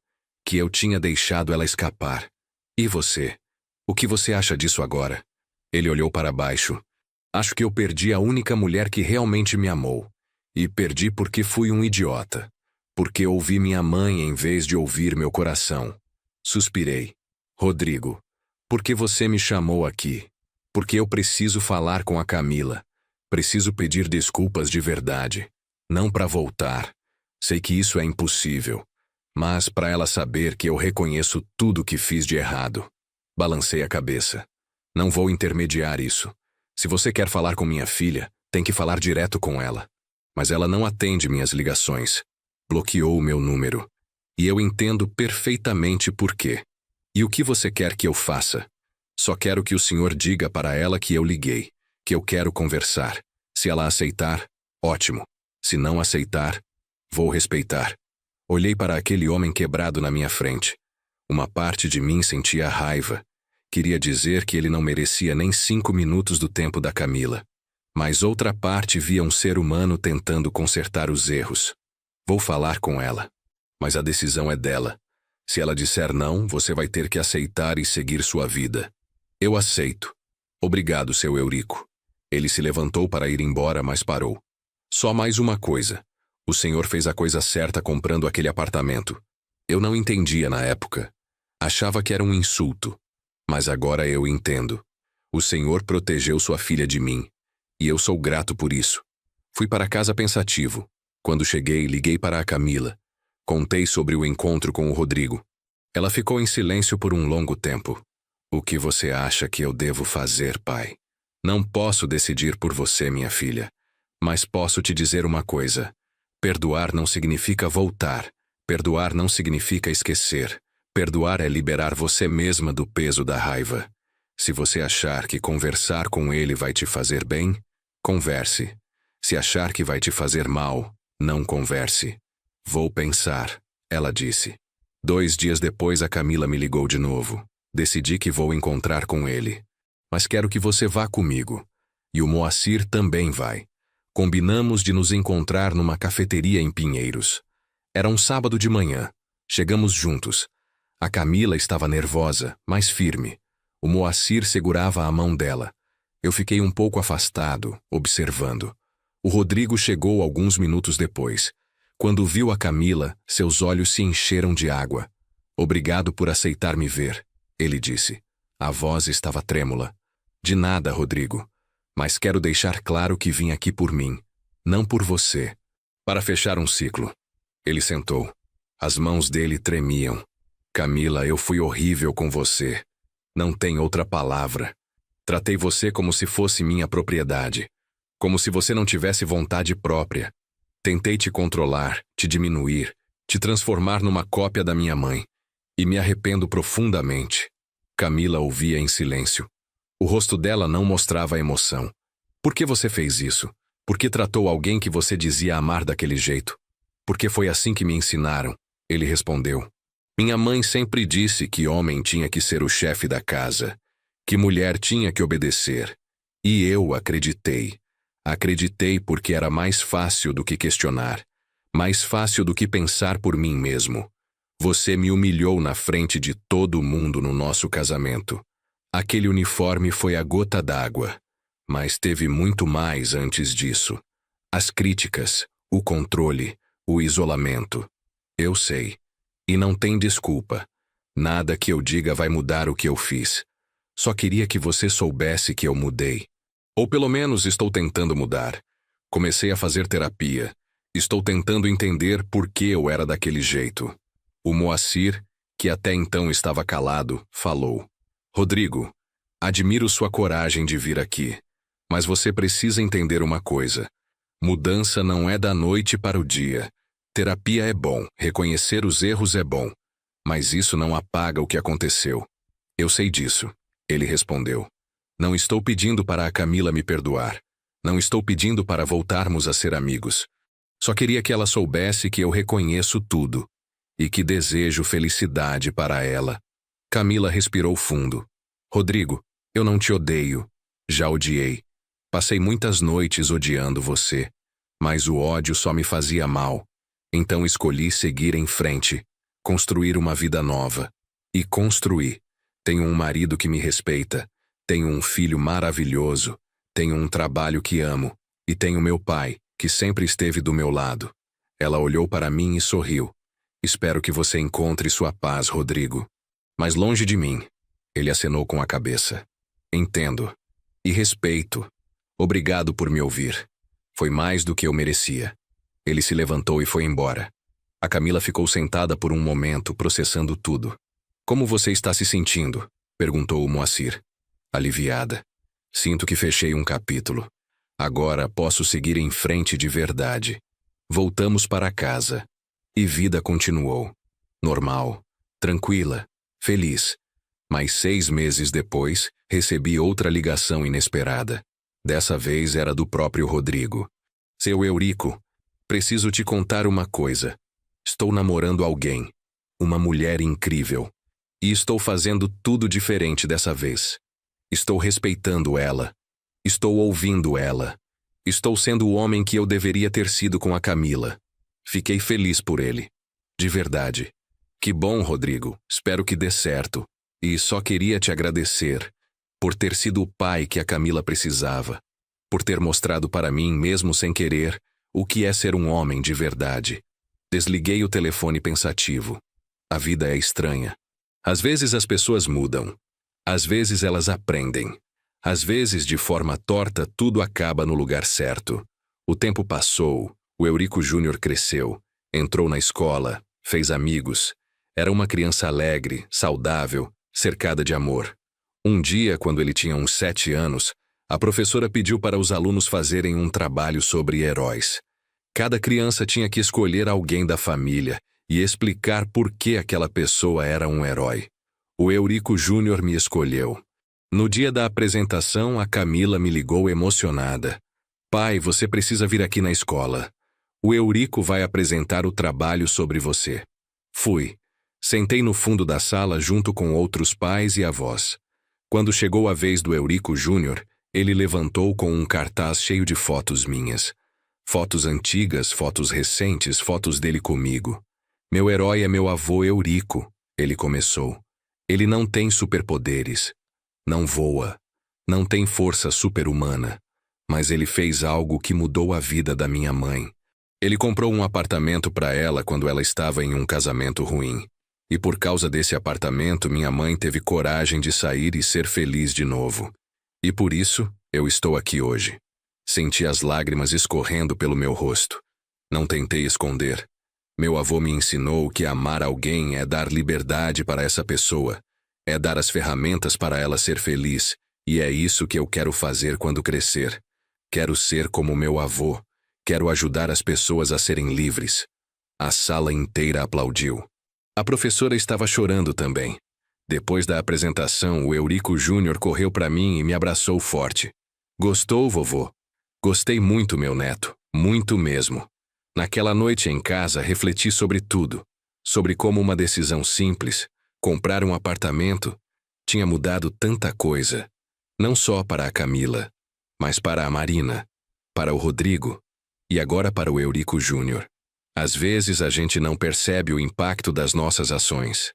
Que eu tinha deixado ela escapar. E você? O que você acha disso agora? Ele olhou para baixo. Acho que eu perdi a única mulher que realmente me amou. E perdi porque fui um idiota. Porque ouvi minha mãe em vez de ouvir meu coração. Suspirei. Rodrigo, por que você me chamou aqui? Porque eu preciso falar com a Camila. Preciso pedir desculpas de verdade. Não para voltar. Sei que isso é impossível. Mas para ela saber que eu reconheço tudo que fiz de errado. Balancei a cabeça. Não vou intermediar isso. Se você quer falar com minha filha, tem que falar direto com ela. Mas ela não atende minhas ligações. Bloqueou o meu número. E eu entendo perfeitamente por quê. E o que você quer que eu faça? Só quero que o senhor diga para ela que eu liguei, que eu quero conversar. Se ela aceitar, ótimo. Se não aceitar, vou respeitar. Olhei para aquele homem quebrado na minha frente. Uma parte de mim sentia raiva. Queria dizer que ele não merecia nem 5 minutos do tempo da Camila. Mas outra parte via um ser humano tentando consertar os erros. Vou falar com ela. Mas a decisão é dela. Se ela disser não, você vai ter que aceitar e seguir sua vida. Eu aceito. Obrigado, seu Eurico. Ele se levantou para ir embora, mas parou. Só mais uma coisa. O senhor fez a coisa certa comprando aquele apartamento. Eu não entendia na época. Achava que era um insulto. Mas agora eu entendo. O senhor protegeu sua filha de mim. E eu sou grato por isso. Fui para casa pensativo. Quando cheguei, liguei para a Camila. Contei sobre o encontro com o Rodrigo. Ela ficou em silêncio por um longo tempo. O que você acha que eu devo fazer, pai? Não posso decidir por você, minha filha. Mas posso te dizer uma coisa. Perdoar não significa voltar. Perdoar não significa esquecer. Perdoar é liberar você mesma do peso da raiva. Se você achar que conversar com ele vai te fazer bem, converse. Se achar que vai te fazer mal, não converse. Vou pensar, ela disse. 2 dias depois a Camila me ligou de novo. Decidi que vou encontrar com ele. Mas quero que você vá comigo. E o Moacir também vai. Combinamos de nos encontrar numa cafeteria em Pinheiros. Era um sábado de manhã. Chegamos juntos. A Camila estava nervosa, mas firme. O Moacir segurava a mão dela. Eu fiquei um pouco afastado, observando. O Rodrigo chegou alguns minutos depois. Quando viu a Camila, seus olhos se encheram de água. Obrigado por aceitar me ver, ele disse. A voz estava trêmula. De nada, Rodrigo. Mas quero deixar claro que vim aqui por mim, não por você. Para fechar um ciclo. Ele sentou. As mãos dele tremiam. Camila, eu fui horrível com você. Não tem outra palavra. Tratei você como se fosse minha propriedade. Como se você não tivesse vontade própria. Tentei te controlar, te diminuir, te transformar numa cópia da minha mãe. E me arrependo profundamente. Camila ouvia em silêncio. O rosto dela não mostrava emoção. Por que você fez isso? Por que tratou alguém que você dizia amar daquele jeito? Porque foi assim que me ensinaram, ele respondeu. Minha mãe sempre disse que homem tinha que ser o chefe da casa, que mulher tinha que obedecer. E eu acreditei. Acreditei porque era mais fácil do que questionar, mais fácil do que pensar por mim mesmo. Você me humilhou na frente de todo mundo no nosso casamento. Aquele uniforme foi a gota d'água, mas teve muito mais antes disso. As críticas, o controle, o isolamento. Eu sei. E não tem desculpa. Nada que eu diga vai mudar o que eu fiz. Só queria que você soubesse que eu mudei. Ou pelo menos estou tentando mudar. Comecei a fazer terapia. Estou tentando entender por que eu era daquele jeito. O Moacir, que até então estava calado, falou: Rodrigo, admiro sua coragem de vir aqui. Mas você precisa entender uma coisa. Mudança não é da noite para o dia. Terapia é bom, reconhecer os erros é bom. Mas isso não apaga o que aconteceu. Eu sei disso. Ele respondeu. Não estou pedindo para a Camila me perdoar. Não estou pedindo para voltarmos a ser amigos. Só queria que ela soubesse que eu reconheço tudo. E que desejo felicidade para ela. Camila respirou fundo. Rodrigo, eu não te odeio. Já odiei. Passei muitas noites odiando você. Mas o ódio só me fazia mal. Então escolhi seguir em frente. Construir uma vida nova. E construí. Tenho um marido que me respeita. Tenho um filho maravilhoso. Tenho um trabalho que amo. E tenho meu pai, que sempre esteve do meu lado. Ela olhou para mim e sorriu. Espero que você encontre sua paz, Rodrigo. Mas longe de mim. Ele acenou com a cabeça. Entendo. E respeito. Obrigado por me ouvir. Foi mais do que eu merecia. Ele se levantou e foi embora. A Camila ficou sentada por um momento, processando tudo. Como você está se sentindo? Perguntou o Moacir. Aliviada. Sinto que fechei um capítulo. Agora posso seguir em frente de verdade. Voltamos para casa. E vida continuou. Normal. Tranquila. Feliz. Mas 6 meses depois, recebi outra ligação inesperada. Dessa vez era do próprio Rodrigo. Seu Eurico, preciso te contar uma coisa. Estou namorando alguém. Uma mulher incrível. E estou fazendo tudo diferente dessa vez. Estou respeitando ela. Estou ouvindo ela. Estou sendo o homem que eu deveria ter sido com a Camila. Fiquei feliz por ele. De verdade. Que bom, Rodrigo. Espero que dê certo. E só queria te agradecer por ter sido o pai que a Camila precisava. Por ter mostrado para mim, mesmo sem querer, o que é ser um homem de verdade. Desliguei o telefone pensativo. A vida é estranha. Às vezes as pessoas mudam. Às vezes elas aprendem. Às vezes, de forma torta, tudo acaba no lugar certo. O tempo passou, o Eurico Júnior cresceu, entrou na escola, fez amigos. Era uma criança alegre, saudável, cercada de amor. Um dia, quando ele tinha uns 7 anos, a professora pediu para os alunos fazerem um trabalho sobre heróis. Cada criança tinha que escolher alguém da família e explicar por que aquela pessoa era um herói. O Eurico Júnior me escolheu. No dia da apresentação, a Camila me ligou emocionada. Pai, você precisa vir aqui na escola. O Eurico vai apresentar o trabalho sobre você. Fui. Sentei no fundo da sala junto com outros pais e avós. Quando chegou a vez do Eurico Júnior, ele levantou com um cartaz cheio de fotos minhas. Fotos antigas, fotos recentes, fotos dele comigo. Meu herói é meu avô Eurico, ele começou. Ele não tem superpoderes. Não voa. Não tem força super-humana. Mas ele fez algo que mudou a vida da minha mãe. Ele comprou um apartamento para ela quando ela estava em um casamento ruim. E por causa desse apartamento, minha mãe teve coragem de sair e ser feliz de novo. E por isso, eu estou aqui hoje. Senti as lágrimas escorrendo pelo meu rosto. Não tentei esconder. Meu avô me ensinou que amar alguém é dar liberdade para essa pessoa. É dar as ferramentas para ela ser feliz. E é isso que eu quero fazer quando crescer. Quero ser como meu avô. Quero ajudar as pessoas a serem livres. A sala inteira aplaudiu. A professora estava chorando também. Depois da apresentação, o Eurico Júnior correu para mim e me abraçou forte. Gostou, vovô? Gostei muito, meu neto. Muito mesmo. Naquela noite em casa, refleti sobre tudo. Sobre como uma decisão simples, comprar um apartamento, tinha mudado tanta coisa. Não só para a Camila, mas para a Marina, para o Rodrigo e agora para o Eurico Júnior. Às vezes a gente não percebe o impacto das nossas ações.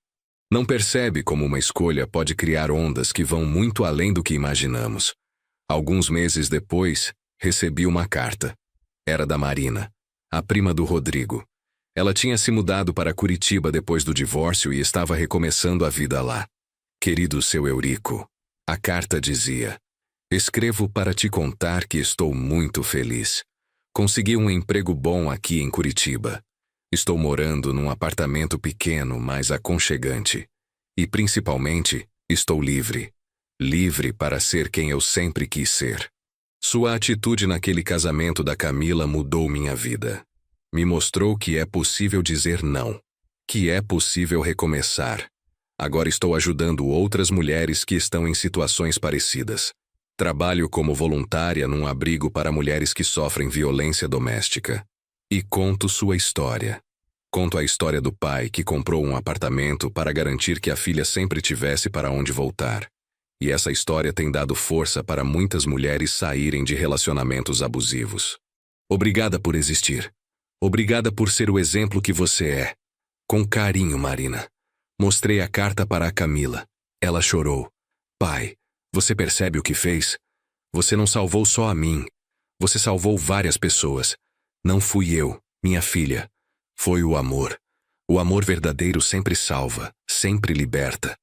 Não percebe como uma escolha pode criar ondas que vão muito além do que imaginamos. Alguns meses depois, recebi uma carta. Era da Marina, a prima do Rodrigo. Ela tinha se mudado para Curitiba depois do divórcio e estava recomeçando a vida lá. Querido seu Eurico, a carta dizia: escrevo para te contar que estou muito feliz. Consegui um emprego bom aqui em Curitiba. Estou morando num apartamento pequeno, mas aconchegante. E, principalmente, estou livre. Livre para ser quem eu sempre quis ser. Sua atitude naquele casamento da Camila mudou minha vida. Me mostrou que é possível dizer não. Que é possível recomeçar. Agora estou ajudando outras mulheres que estão em situações parecidas. Trabalho como voluntária num abrigo para mulheres que sofrem violência doméstica. E conto sua história. Conto a história do pai que comprou um apartamento para garantir que a filha sempre tivesse para onde voltar. E essa história tem dado força para muitas mulheres saírem de relacionamentos abusivos. Obrigada por existir. Obrigada por ser o exemplo que você é. Com carinho, Marina. Mostrei a carta para a Camila. Ela chorou. Pai, você percebe o que fez? Você não salvou só a mim. Você salvou várias pessoas. Não fui eu, minha filha. Foi o amor. O amor verdadeiro sempre salva, sempre liberta.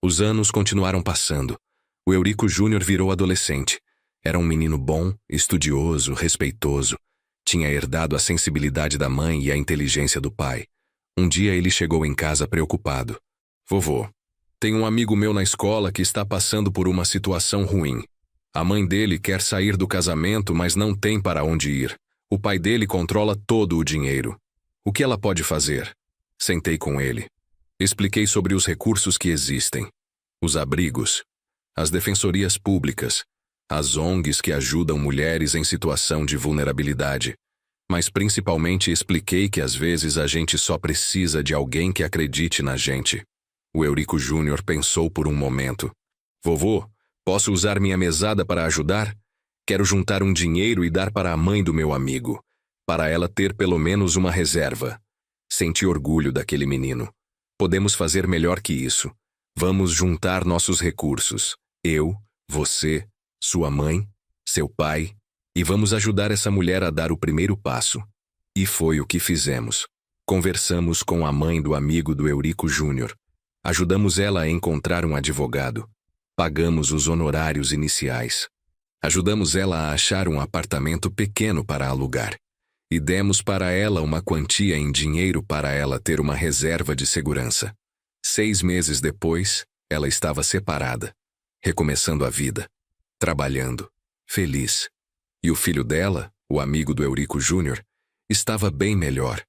Os anos continuaram passando. O Eurico Júnior virou adolescente. Era um menino bom, estudioso, respeitoso. Tinha herdado a sensibilidade da mãe e a inteligência do pai. Um dia ele chegou em casa preocupado. Vovô, tem um amigo meu na escola que está passando por uma situação ruim. A mãe dele quer sair do casamento, mas não tem para onde ir. O pai dele controla todo o dinheiro. O que ela pode fazer? Sentei com ele. Expliquei sobre os recursos que existem. Os abrigos. As defensorias públicas. As ONGs que ajudam mulheres em situação de vulnerabilidade. Mas principalmente expliquei que às vezes a gente só precisa de alguém que acredite na gente. O Eurico Júnior pensou por um momento. Vovô, posso usar minha mesada para ajudar? Quero juntar um dinheiro e dar para a mãe do meu amigo, para ela ter pelo menos uma reserva. Senti orgulho daquele menino. Podemos fazer melhor que isso. Vamos juntar nossos recursos. Eu, você, sua mãe, seu pai, e vamos ajudar essa mulher a dar o primeiro passo. E foi o que fizemos. Conversamos com a mãe do amigo do Eurico Júnior. Ajudamos ela a encontrar um advogado. Pagamos os honorários iniciais. Ajudamos ela a achar um apartamento pequeno para alugar. E demos para ela uma quantia em dinheiro para ela ter uma reserva de segurança. 6 meses depois, ela estava separada, recomeçando a vida, trabalhando, feliz. E o filho dela, o amigo do Eurico Júnior, estava bem melhor,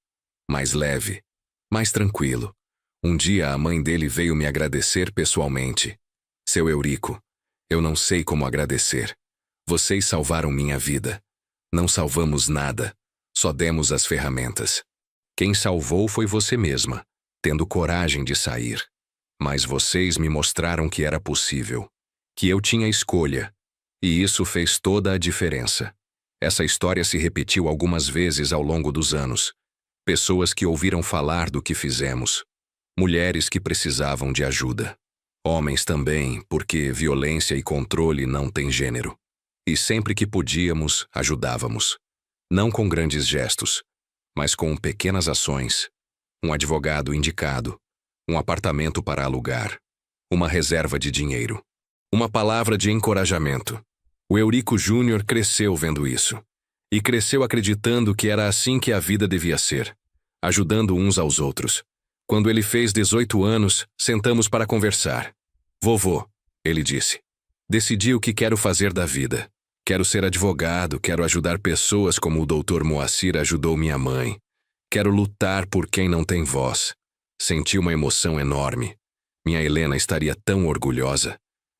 mais leve, mais tranquilo. Um dia a mãe dele veio me agradecer pessoalmente. Seu Eurico, eu não sei como agradecer. Vocês salvaram minha vida. Não salvamos nada, só demos as ferramentas. Quem salvou foi você mesma, tendo coragem de sair. Mas vocês me mostraram que era possível, que eu tinha escolha. E isso fez toda a diferença. Essa história se repetiu algumas vezes ao longo dos anos. Pessoas que ouviram falar do que fizemos. Mulheres que precisavam de ajuda. Homens também, porque violência e controle não têm gênero. E sempre que podíamos, ajudávamos. Não com grandes gestos, mas com pequenas ações. Um advogado indicado, um apartamento para alugar, uma reserva de dinheiro, uma palavra de encorajamento. O Eurico Júnior cresceu vendo isso. E cresceu acreditando que era assim que a vida devia ser, ajudando uns aos outros. Quando ele fez 18 anos, sentamos para conversar. Vovô, ele disse, decidi o que quero fazer da vida. Quero ser advogado, quero ajudar pessoas como o Dr. Moacir ajudou minha mãe. Quero lutar por quem não tem voz. Senti uma emoção enorme. Minha Helena estaria tão orgulhosa.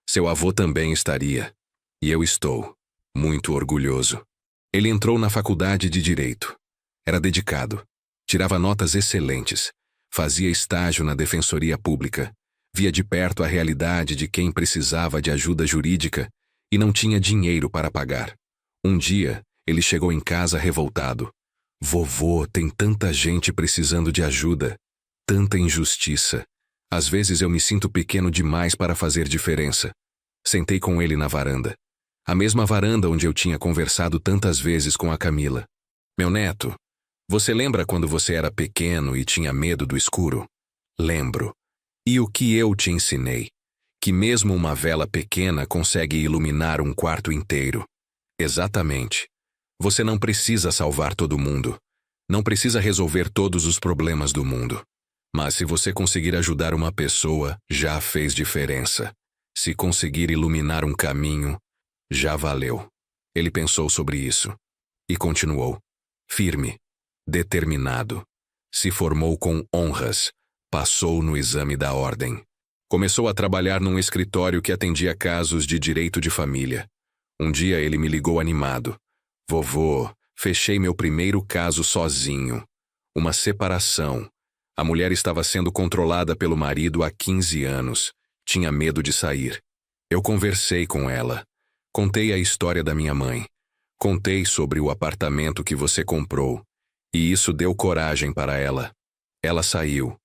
Seu avô também estaria. E eu estou muito orgulhoso. Ele entrou na faculdade de Direito. Era dedicado. Tirava notas excelentes. Fazia estágio na Defensoria Pública. Via de perto a realidade de quem precisava de ajuda jurídica e não tinha dinheiro para pagar. Um dia, ele chegou em casa revoltado. Vovô, tem tanta gente precisando de ajuda. Tanta injustiça. Às vezes eu me sinto pequeno demais para fazer diferença. Sentei com ele na varanda. A mesma varanda onde eu tinha conversado tantas vezes com a Camila. Meu neto, Você lembra quando você era pequeno e tinha medo do escuro? Lembro. E o que eu te ensinei? Que mesmo uma vela pequena consegue iluminar um quarto inteiro. Exatamente. Você não precisa salvar todo mundo. Não precisa resolver todos os problemas do mundo. Mas se você conseguir ajudar uma pessoa, já fez diferença. Se conseguir iluminar um caminho, já valeu. Ele pensou sobre isso. E continuou. Firme. Determinado. Se formou com honras. Passou no exame da ordem. Começou a trabalhar num escritório que atendia casos de direito de família. Um dia ele me ligou animado. Vovô, fechei meu primeiro caso sozinho. Uma separação. A mulher estava sendo controlada pelo marido há 15 anos. Tinha medo de sair. Eu conversei com ela. Contei a história da minha mãe. Contei sobre o apartamento que você comprou. E isso deu coragem para ela. Ela saiu.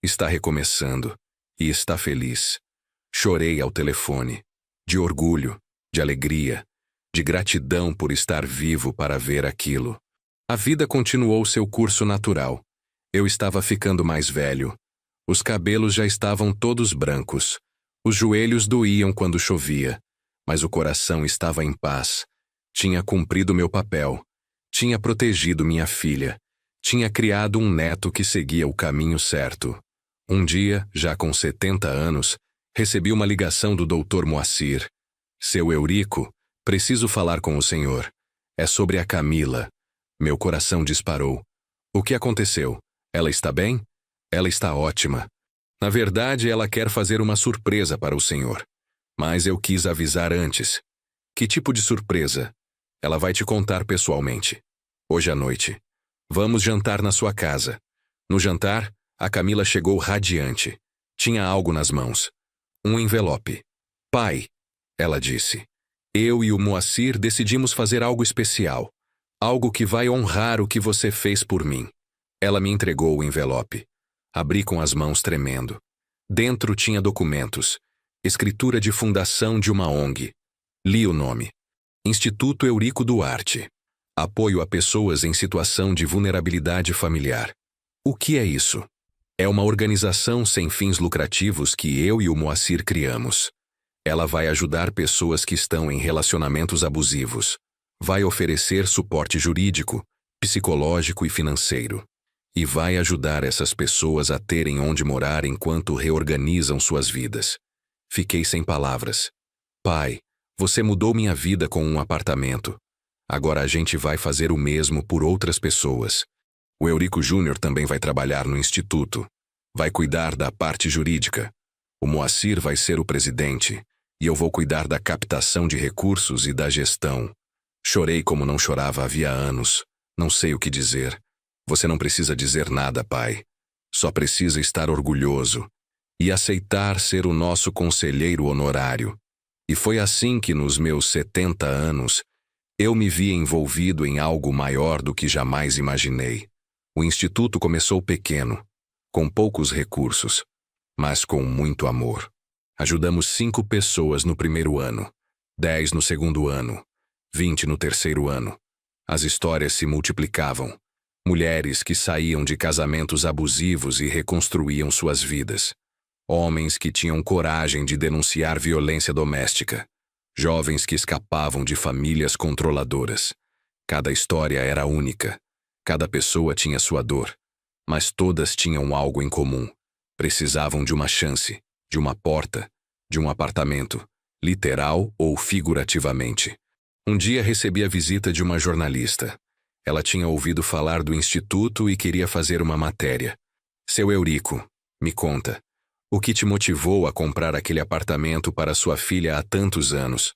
Está recomeçando. E está feliz. Chorei ao telefone. De orgulho, de alegria, de gratidão por estar vivo para ver aquilo. A vida continuou seu curso natural. Eu estava ficando mais velho. Os cabelos já estavam todos brancos. Os joelhos doíam quando chovia. Mas o coração estava em paz. Tinha cumprido meu papel. Tinha protegido minha filha. Tinha criado um neto que seguia o caminho certo. Um dia, já com 70 anos, recebi uma ligação do Dr. Moacir. Seu Eurico, preciso falar com o senhor. É sobre a Camila. Meu coração disparou. O que aconteceu? Ela está bem? Ela está ótima. Na verdade, ela quer fazer uma surpresa para o senhor. Mas eu quis avisar antes. Que tipo de surpresa? Ela vai te contar pessoalmente. Hoje à noite. Vamos jantar na sua casa. No jantar, a Camila chegou radiante. Tinha algo nas mãos. Um envelope. Pai, ela disse. Eu e o Moacir decidimos fazer algo especial. Algo que vai honrar o que você fez por mim. Ela me entregou o envelope. Abri com as mãos tremendo. Dentro tinha documentos. Escritura de fundação de uma ONG. Li o nome. Instituto Eurico Duarte. Apoio a pessoas em situação de vulnerabilidade familiar. O que é isso? É uma organização sem fins lucrativos que eu e o Moacir criamos. Ela vai ajudar pessoas que estão em relacionamentos abusivos. Vai oferecer suporte jurídico, psicológico e financeiro. E vai ajudar essas pessoas a terem onde morar enquanto reorganizam suas vidas. Fiquei sem palavras. Pai, você mudou minha vida com um apartamento. Agora a gente vai fazer o mesmo por outras pessoas. O Eurico Júnior também vai trabalhar no instituto. Vai cuidar da parte jurídica. O Moacir vai ser o presidente. E eu vou cuidar da captação de recursos e da gestão. Chorei como não chorava havia anos. Não sei o que dizer. Você não precisa dizer nada, pai. Só precisa estar orgulhoso. E aceitar ser o nosso conselheiro honorário. E foi assim que nos meus 70 anos, eu me vi envolvido em algo maior do que jamais imaginei. O instituto começou pequeno, com poucos recursos, mas com muito amor. Ajudamos 5 pessoas no primeiro ano, 10 no segundo ano, 20 no terceiro ano. As histórias se multiplicavam. Mulheres que saíam de casamentos abusivos e reconstruíam suas vidas. Homens que tinham coragem de denunciar violência doméstica. Jovens que escapavam de famílias controladoras. Cada história era única. Cada pessoa tinha sua dor. Mas todas tinham algo em comum. Precisavam de uma chance, de uma porta, de um apartamento, literal ou figurativamente. Um dia recebi a visita de uma jornalista. Ela tinha ouvido falar do instituto e queria fazer uma matéria. Seu Eurico, me conta. O que te motivou a comprar aquele apartamento para sua filha há tantos anos?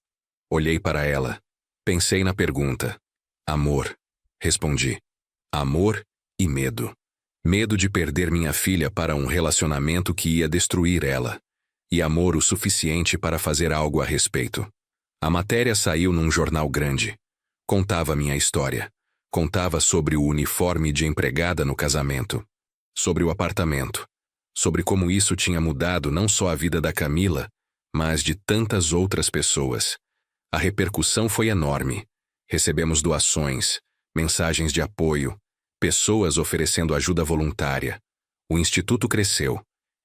Olhei para ela. Pensei na pergunta. Amor, respondi. Amor e medo. Medo de perder minha filha para um relacionamento que ia destruir ela. E amor o suficiente para fazer algo a respeito. A matéria saiu num jornal grande. Contava minha história. Contava sobre o uniforme de empregada no casamento. Sobre o apartamento. Sobre como isso tinha mudado não só a vida da Camila, mas de tantas outras pessoas. A repercussão foi enorme. Recebemos doações, mensagens de apoio, pessoas oferecendo ajuda voluntária. O instituto cresceu.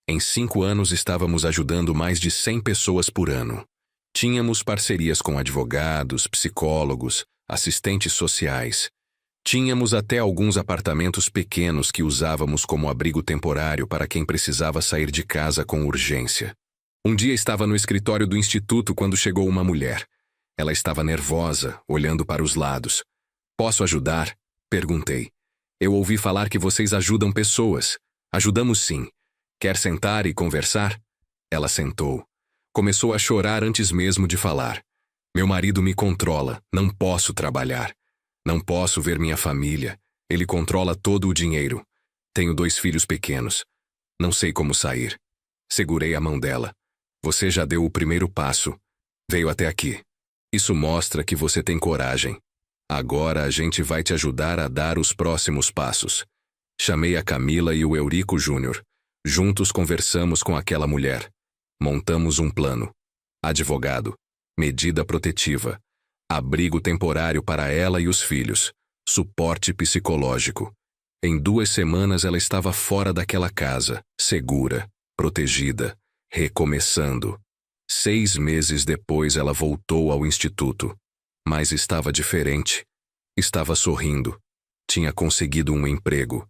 Em 5 anos estávamos ajudando mais de 100 pessoas por ano. Tínhamos parcerias com advogados, psicólogos, assistentes sociais. Tínhamos até alguns apartamentos pequenos que usávamos como abrigo temporário para quem precisava sair de casa com urgência. Um dia estava no escritório do instituto quando chegou uma mulher. Ela estava nervosa, olhando para os lados. "Posso ajudar?" perguntei. "Eu ouvi falar que vocês ajudam pessoas." "Ajudamos sim. Quer sentar e conversar?" Ela sentou. Começou a chorar antes mesmo de falar. "Meu marido me controla. Não posso trabalhar. Não posso ver minha família. Ele controla todo o dinheiro. Tenho 2 filhos pequenos. Não sei como sair." Segurei a mão dela. "Você já deu o primeiro passo. Veio até aqui. Isso mostra que você tem coragem. Agora a gente vai te ajudar a dar os próximos passos." Chamei a Camila e o Eurico Júnior. Juntos conversamos com aquela mulher. Montamos um plano. Advogado. Medida protetiva. Abrigo temporário para ela e os filhos. Suporte psicológico. Em 2 semanas ela estava fora daquela casa, segura, protegida, recomeçando. 6 meses depois ela voltou ao instituto. Mas estava diferente. Estava sorrindo. Tinha conseguido um emprego.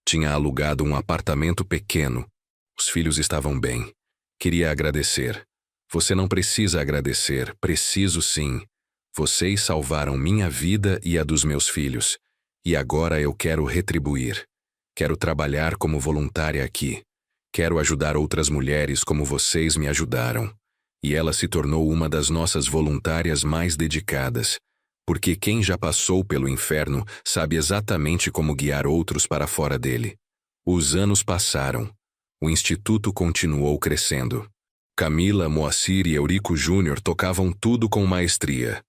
Tinha alugado um apartamento pequeno. Os filhos estavam bem. Queria agradecer. "Você não precisa agradecer, preciso sim. Vocês salvaram minha vida e a dos meus filhos. E agora eu quero retribuir. Quero trabalhar como voluntária aqui. Quero ajudar outras mulheres como vocês me ajudaram." E ela se tornou uma das nossas voluntárias mais dedicadas. Porque quem já passou pelo inferno sabe exatamente como guiar outros para fora dele. Os anos passaram. O instituto continuou crescendo. Camila, Moacir e Eurico Júnior tocavam tudo com maestria.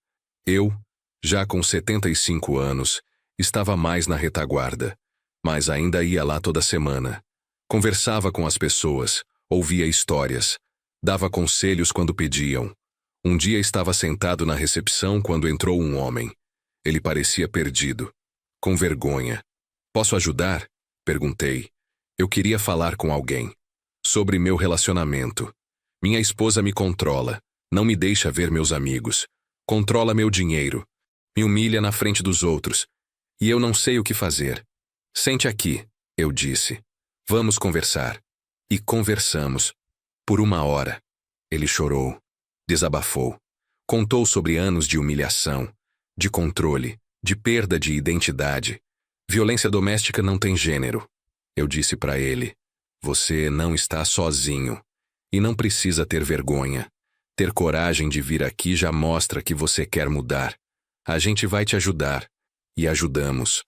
Eu, já com 75 anos, estava mais na retaguarda, mas ainda ia lá toda semana. Conversava com as pessoas, ouvia histórias, dava conselhos quando pediam. Um dia estava sentado na recepção quando entrou um homem. Ele parecia perdido, com vergonha. "Posso ajudar?" perguntei. Eu queria falar com alguém. Sobre meu relacionamento. Minha esposa me controla, não me deixa ver meus amigos. Controla meu dinheiro. Me humilha na frente dos outros. E eu não sei o que fazer. "Sente aqui", eu disse. "Vamos conversar." E conversamos. Por 1 hora. Ele chorou. Desabafou. Contou sobre anos de humilhação, de controle, de perda de identidade. Violência doméstica não tem gênero. Eu disse para ele: "Você não está sozinho. E não precisa ter vergonha. Ter coragem de vir aqui já mostra que você quer mudar. A gente vai te ajudar." E ajudamos.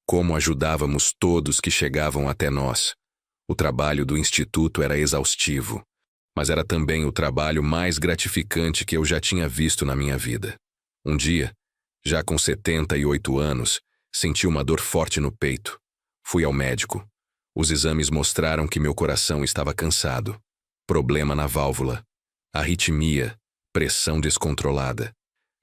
Como ajudávamos todos que chegavam até nós. O trabalho do instituto era exaustivo. Mas era também o trabalho mais gratificante que eu já tinha visto na minha vida. Um dia, já com 78 anos, senti uma dor forte no peito. Fui ao médico. Os exames mostraram que meu coração estava cansado. Problema na válvula. Arritmia. Pressão descontrolada.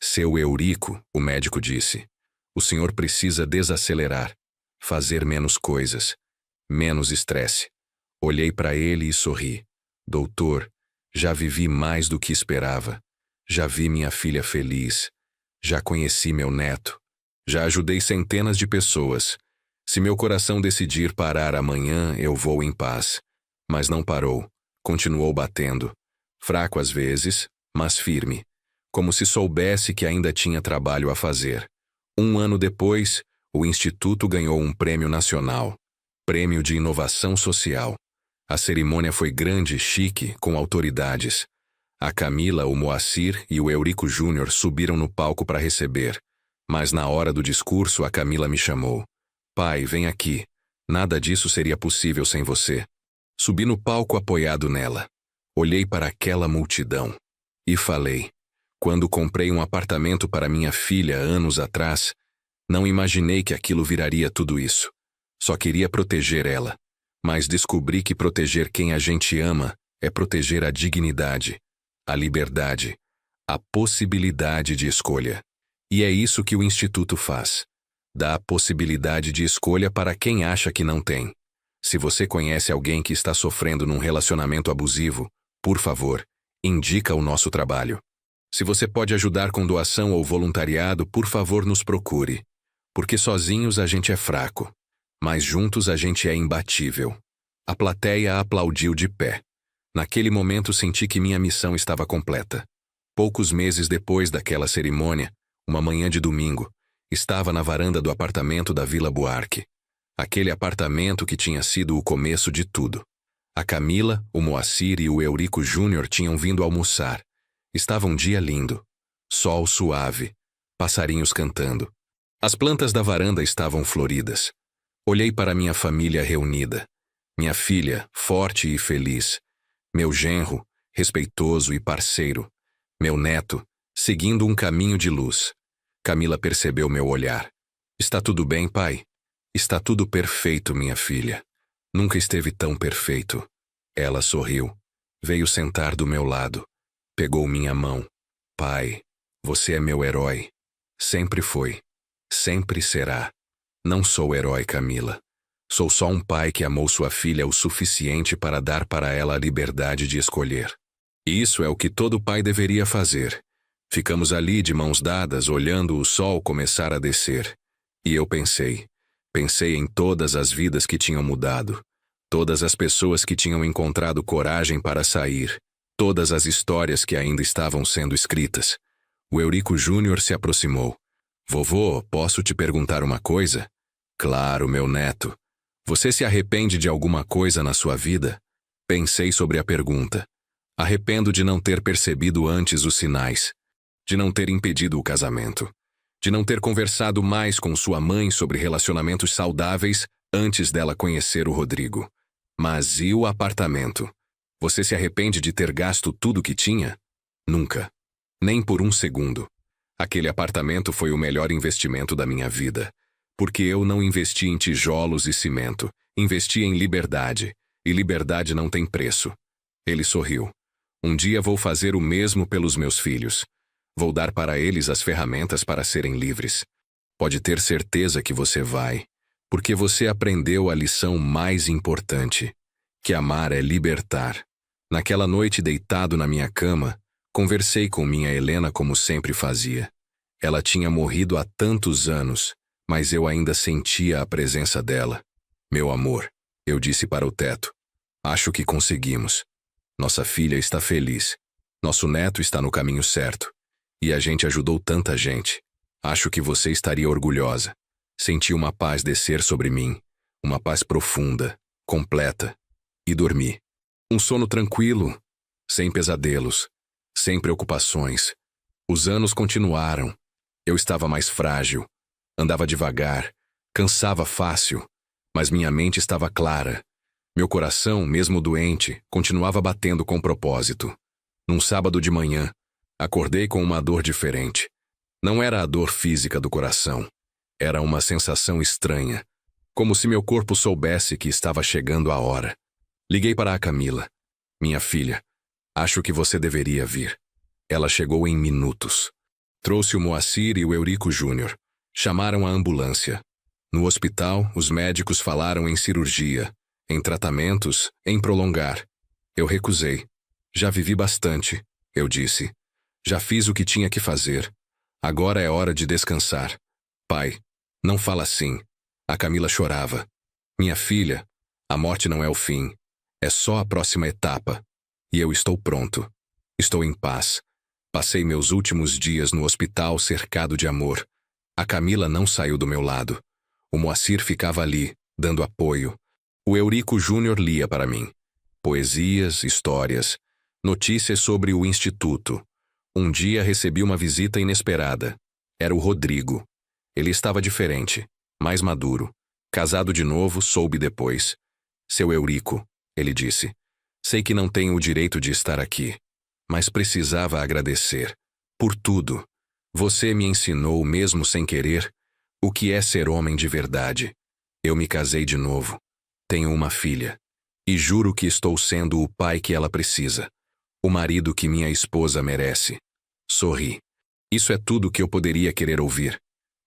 "Seu Eurico", o médico disse, "o senhor precisa desacelerar. Fazer menos coisas. Menos estresse." Olhei para ele e sorri. "Doutor, já vivi mais do que esperava. Já vi minha filha feliz. Já conheci meu neto. Já ajudei centenas de pessoas. Se meu coração decidir parar amanhã, eu vou em paz." Mas não parou. Continuou batendo. Fraco às vezes, mas firme. Como se soubesse que ainda tinha trabalho a fazer. 1 ano depois, o Instituto ganhou um prêmio nacional. Prêmio de Inovação Social. A cerimônia foi grande e chique, com autoridades. A Camila, o Moacir e o Eurico Júnior subiram no palco para receber. Mas na hora do discurso, a Camila me chamou. "Pai, vem aqui. Nada disso seria possível sem você." Subi no palco apoiado nela. Olhei para aquela multidão. E falei. Quando comprei um apartamento para minha filha anos atrás, não imaginei que aquilo viraria tudo isso. Só queria proteger ela. Mas descobri que proteger quem a gente ama é proteger a dignidade, a liberdade, a possibilidade de escolha. E é isso que o Instituto faz. Dá a possibilidade de escolha para quem acha que não tem. Se você conhece alguém que está sofrendo num relacionamento abusivo, por favor, indica o nosso trabalho. Se você pode ajudar com doação ou voluntariado, por favor, nos procure. Porque sozinhos a gente é fraco, mas juntos a gente é imbatível. A plateia aplaudiu de pé. Naquele momento senti que minha missão estava completa. Poucos meses depois daquela cerimônia, uma manhã de domingo, estava na varanda do apartamento da Vila Buarque. Aquele apartamento que tinha sido o começo de tudo. A Camila, o Moacir e o Eurico Júnior tinham vindo almoçar. Estava um dia lindo. Sol suave. Passarinhos cantando. As plantas da varanda estavam floridas. Olhei para minha família reunida. Minha filha, forte e feliz. Meu genro, respeitoso e parceiro. Meu neto, seguindo um caminho de luz. Camila percebeu meu olhar. Está tudo bem, pai? Está tudo perfeito, minha filha. Nunca esteve tão perfeito. Ela sorriu. Veio sentar do meu lado. Pegou minha mão. Pai, você é meu herói. Sempre foi. Sempre será. Não sou herói, Camila. Sou só um pai que amou sua filha o suficiente para dar para ela a liberdade de escolher. E isso é o que todo pai deveria fazer. Ficamos ali de mãos dadas, olhando o sol começar a descer. E eu pensei em todas as vidas que tinham mudado. Todas as pessoas que tinham encontrado coragem para sair. Todas as histórias que ainda estavam sendo escritas. O Eurico Júnior se aproximou. Vovô, posso te perguntar uma coisa? Claro, meu neto. Você se arrepende de alguma coisa na sua vida? Pensei sobre a pergunta. Arrependo de não ter percebido antes os sinais. De não ter impedido o casamento. De não ter conversado mais com sua mãe sobre relacionamentos saudáveis antes dela conhecer o Rodrigo. Mas e o apartamento? Você se arrepende de ter gasto tudo que tinha? Nunca. Nem por um segundo. Aquele apartamento foi o melhor investimento da minha vida. Porque eu não investi em tijolos e cimento. Investi em liberdade. E liberdade não tem preço. Ele sorriu. Um dia vou fazer o mesmo pelos meus filhos. Vou dar para eles as ferramentas para serem livres. Pode ter certeza que você vai. Porque você aprendeu a lição mais importante. Que amar é libertar. Naquela noite deitado na minha cama, conversei com minha Helena como sempre fazia. Ela tinha morrido há tantos anos, mas eu ainda sentia a presença dela. Meu amor, eu disse para o teto. Acho que conseguimos. Nossa filha está feliz. Nosso neto está no caminho certo. E a gente ajudou tanta gente. Acho que você estaria orgulhosa. Senti uma paz descer sobre mim. Uma paz profunda, completa. E dormi. Um sono tranquilo, sem pesadelos, sem preocupações. Os anos continuaram. Eu estava mais frágil. Andava devagar. Cansava fácil. Mas minha mente estava clara. Meu coração, mesmo doente, continuava batendo com propósito. Num sábado de manhã, acordei com uma dor diferente. Não era a dor física do coração. Era uma sensação estranha. Como se meu corpo soubesse que estava chegando a hora. Liguei para a Camila. Minha filha, acho que você deveria vir. Ela chegou em minutos. Trouxe o Moacir e o Eurico Júnior. Chamaram a ambulância. No hospital, os médicos falaram em cirurgia, em tratamentos, em prolongar. Eu recusei. Já vivi bastante, eu disse. Já fiz o que tinha que fazer. Agora é hora de descansar. Pai, não fala assim. A Camila chorava. Minha filha, a morte não é o fim. É só a próxima etapa. E eu estou pronto. Estou em paz. Passei meus últimos dias no hospital cercado de amor. A Camila não saiu do meu lado. O Moacir ficava ali, dando apoio. O Eurico Júnior lia para mim. Poesias, histórias, notícias sobre o Instituto. Um dia recebi uma visita inesperada. Era o Rodrigo. Ele estava diferente, mais maduro. Casado de novo, soube depois. Seu Eurico, ele disse. Sei que não tenho o direito de estar aqui, mas precisava agradecer. Por tudo. Você me ensinou, mesmo sem querer, o que é ser homem de verdade. Eu me casei de novo. Tenho uma filha. E juro que estou sendo o pai que ela precisa. O marido que minha esposa merece. Sorri. Isso é tudo que eu poderia querer ouvir.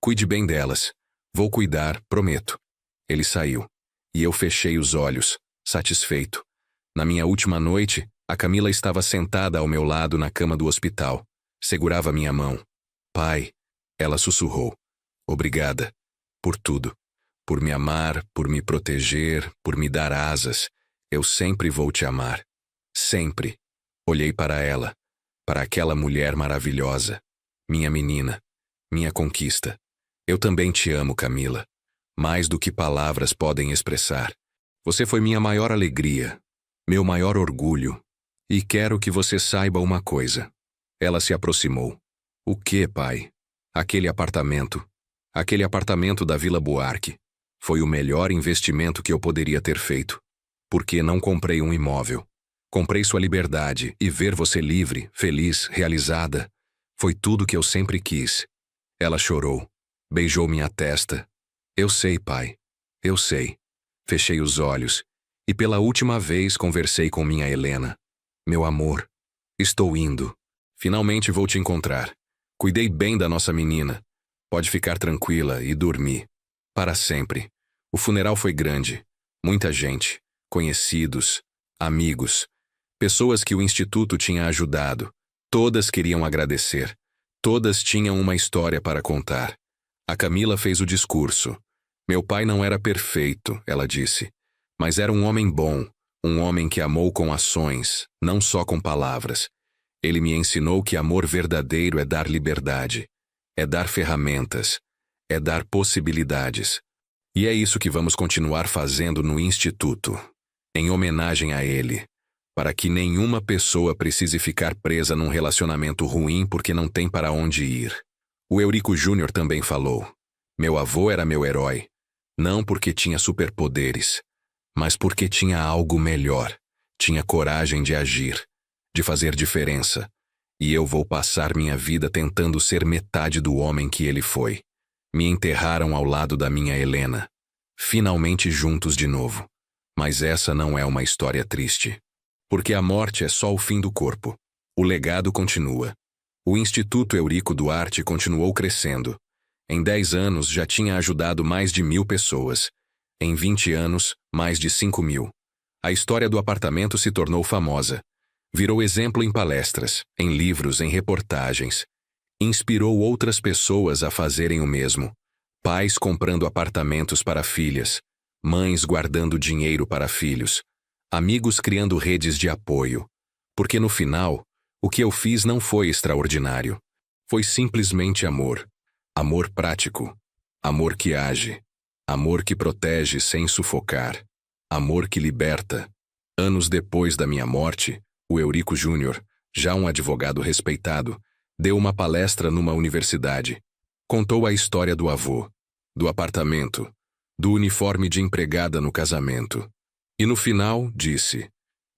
Cuide bem delas. Vou cuidar, prometo. Ele saiu. E eu fechei os olhos, satisfeito. Na minha última noite, a Camila estava sentada ao meu lado na cama do hospital. Segurava minha mão. Pai, ela sussurrou. Obrigada. Por tudo. Por me amar, por me proteger, por me dar asas. Eu sempre vou te amar. Sempre. Olhei para ela. Para aquela mulher maravilhosa. Minha menina. Minha conquista. Eu também te amo, Camila. Mais do que palavras podem expressar. Você foi minha maior alegria. Meu maior orgulho. E quero que você saiba uma coisa. Ela se aproximou. O quê, pai? Aquele apartamento. Aquele apartamento da Vila Buarque. Foi o melhor investimento que eu poderia ter feito. Porque não comprei um imóvel. Comprei sua liberdade e ver você livre, feliz, realizada. Foi tudo que eu sempre quis. Ela chorou. Beijou minha testa. Eu sei, pai. Eu sei. Fechei os olhos. E pela última vez conversei com minha Helena. Meu amor. Estou indo. Finalmente vou te encontrar. Cuidei bem da nossa menina. Pode ficar tranquila e dormir. Para sempre. O funeral foi grande. Muita gente. Conhecidos. Amigos. Pessoas que o Instituto tinha ajudado. Todas queriam agradecer. Todas tinham uma história para contar. A Camila fez o discurso. Meu pai não era perfeito, ela disse. Mas era um homem bom. Um homem que amou com ações, não só com palavras. Ele me ensinou que amor verdadeiro é dar liberdade. É dar ferramentas. É dar possibilidades. E é isso que vamos continuar fazendo no Instituto. Em homenagem a ele. Para que nenhuma pessoa precise ficar presa num relacionamento ruim porque não tem para onde ir. O Eurico Júnior também falou. Meu avô era meu herói. Não porque tinha superpoderes, mas porque tinha algo melhor. Tinha coragem de agir, de fazer diferença. E eu vou passar minha vida tentando ser metade do homem que ele foi. Me enterraram ao lado da minha Helena. Finalmente juntos de novo. Mas essa não é uma história triste. Porque a morte é só o fim do corpo. O legado continua. O Instituto Eurico Duarte continuou crescendo. Em 10 anos já tinha ajudado mais de 1.000 pessoas. Em 20 anos, mais de 5.000. A história do apartamento se tornou famosa. Virou exemplo em palestras, em livros, em reportagens. Inspirou outras pessoas a fazerem o mesmo. Pais comprando apartamentos para filhas. Mães guardando dinheiro para filhos. Amigos criando redes de apoio. Porque no final, o que eu fiz não foi extraordinário. Foi simplesmente amor. Amor prático. Amor que age. Amor que protege sem sufocar. Amor que liberta. Anos depois da minha morte, o Eurico Júnior, já um advogado respeitado, deu uma palestra numa universidade. Contou a história do avô, do apartamento, do uniforme de empregada no casamento. E no final, disse: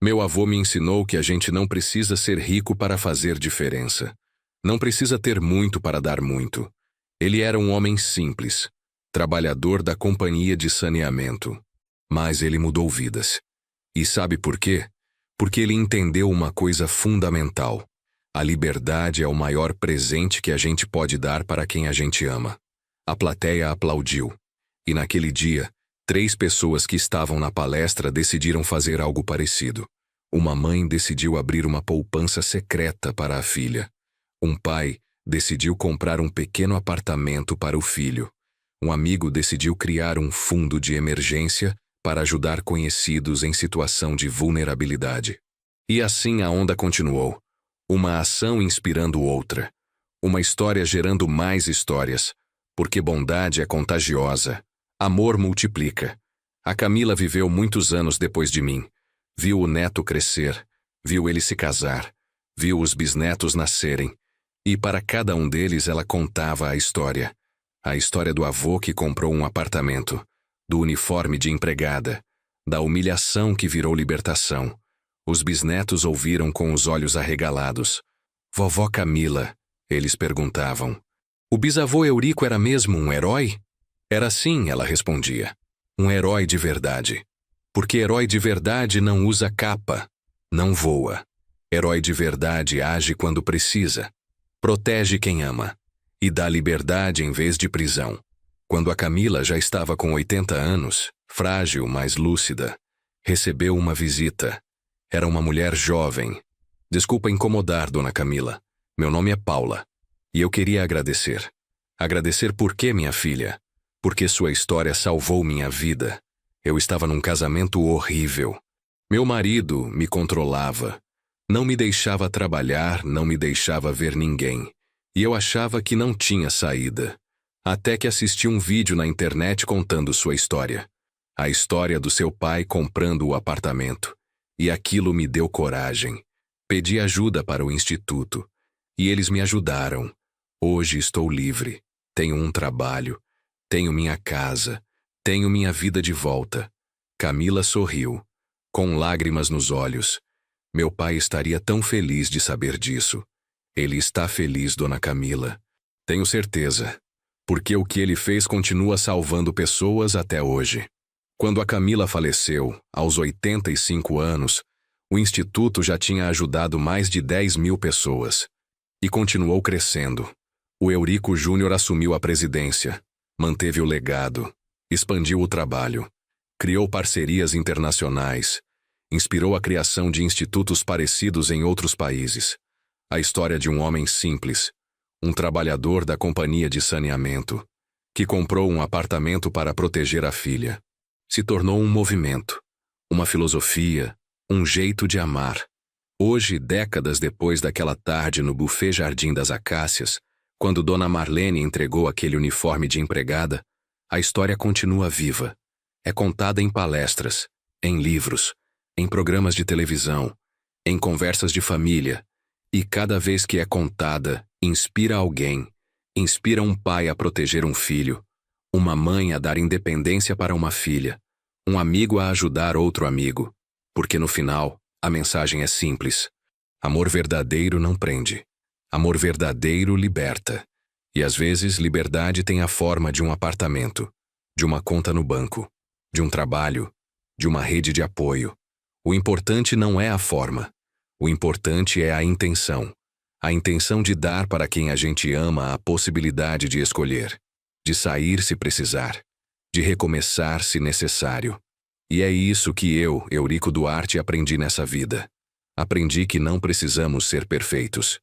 meu avô me ensinou que a gente não precisa ser rico para fazer diferença. Não precisa ter muito para dar muito. Ele era um homem simples, trabalhador da companhia de saneamento. Mas ele mudou vidas. E sabe por quê? Porque ele entendeu uma coisa fundamental. A liberdade é o maior presente que a gente pode dar para quem a gente ama. A plateia aplaudiu. E naquele dia, 3 pessoas que estavam na palestra decidiram fazer algo parecido. Uma mãe decidiu abrir uma poupança secreta para a filha. Um pai decidiu comprar um pequeno apartamento para o filho. Um amigo decidiu criar um fundo de emergência para ajudar conhecidos em situação de vulnerabilidade. E assim a onda continuou. Uma ação inspirando outra. Uma história gerando mais histórias. Porque bondade é contagiosa. Amor multiplica. A Camila viveu muitos anos depois de mim. Viu o neto crescer. Viu ele se casar. Viu os bisnetos nascerem. E para cada um deles ela contava a história. A história do avô que comprou um apartamento. Do uniforme de empregada. Da humilhação que virou libertação. Os bisnetos ouviram com os olhos arregalados. Vovó Camila, eles perguntavam. O bisavô Eurico era mesmo um herói? Era sim, ela respondia. Um herói de verdade. Porque herói de verdade não usa capa. Não voa. Herói de verdade age quando precisa. Protege quem ama. E dá liberdade em vez de prisão. Quando a Camila já estava com 80 anos, frágil, mas lúcida, recebeu uma visita. Era uma mulher jovem. Desculpa incomodar, dona Camila. Meu nome é Paula. E eu queria agradecer. Agradecer por quê, minha filha? Porque sua história salvou minha vida. Eu estava num casamento horrível. Meu marido me controlava. Não me deixava trabalhar, não me deixava ver ninguém. E eu achava que não tinha saída. Até que assisti um vídeo na internet contando sua história. A história do seu pai comprando o apartamento. E aquilo me deu coragem. Pedi ajuda para o instituto. E eles me ajudaram. Hoje estou livre. Tenho um trabalho. Tenho minha casa. Tenho minha vida de volta. Camila sorriu, com lágrimas nos olhos. Meu pai estaria tão feliz de saber disso. Ele está feliz, dona Camila. Tenho certeza. Porque o que ele fez continua salvando pessoas até hoje. Quando a Camila faleceu, aos 85 anos, o Instituto já tinha ajudado mais de 10.000 pessoas. E continuou crescendo. O Eurico Júnior assumiu a presidência, manteve o legado, expandiu o trabalho, criou parcerias internacionais, inspirou a criação de institutos parecidos em outros países. A história de um homem simples, um trabalhador da companhia de saneamento, que comprou um apartamento para proteger a filha. Se tornou um movimento, uma filosofia, um jeito de amar. Hoje, décadas depois daquela tarde no buffet Jardim das Acácias, quando Dona Marlene entregou aquele uniforme de empregada, a história continua viva. É contada em palestras, em livros, em programas de televisão, em conversas de família, e cada vez que é contada, inspira alguém, inspira um pai a proteger um filho, uma mãe a dar independência para uma filha, um amigo a ajudar outro amigo, porque no final, a mensagem é simples. Amor verdadeiro não prende. Amor verdadeiro liberta. E às vezes, liberdade tem a forma de um apartamento, de uma conta no banco, de um trabalho, de uma rede de apoio. O importante não é a forma. O importante é a intenção. A intenção de dar para quem a gente ama a possibilidade de escolher, de sair se precisar, de recomeçar se necessário. E é isso que eu, Eurico Duarte, aprendi nessa vida. Aprendi que não precisamos ser perfeitos.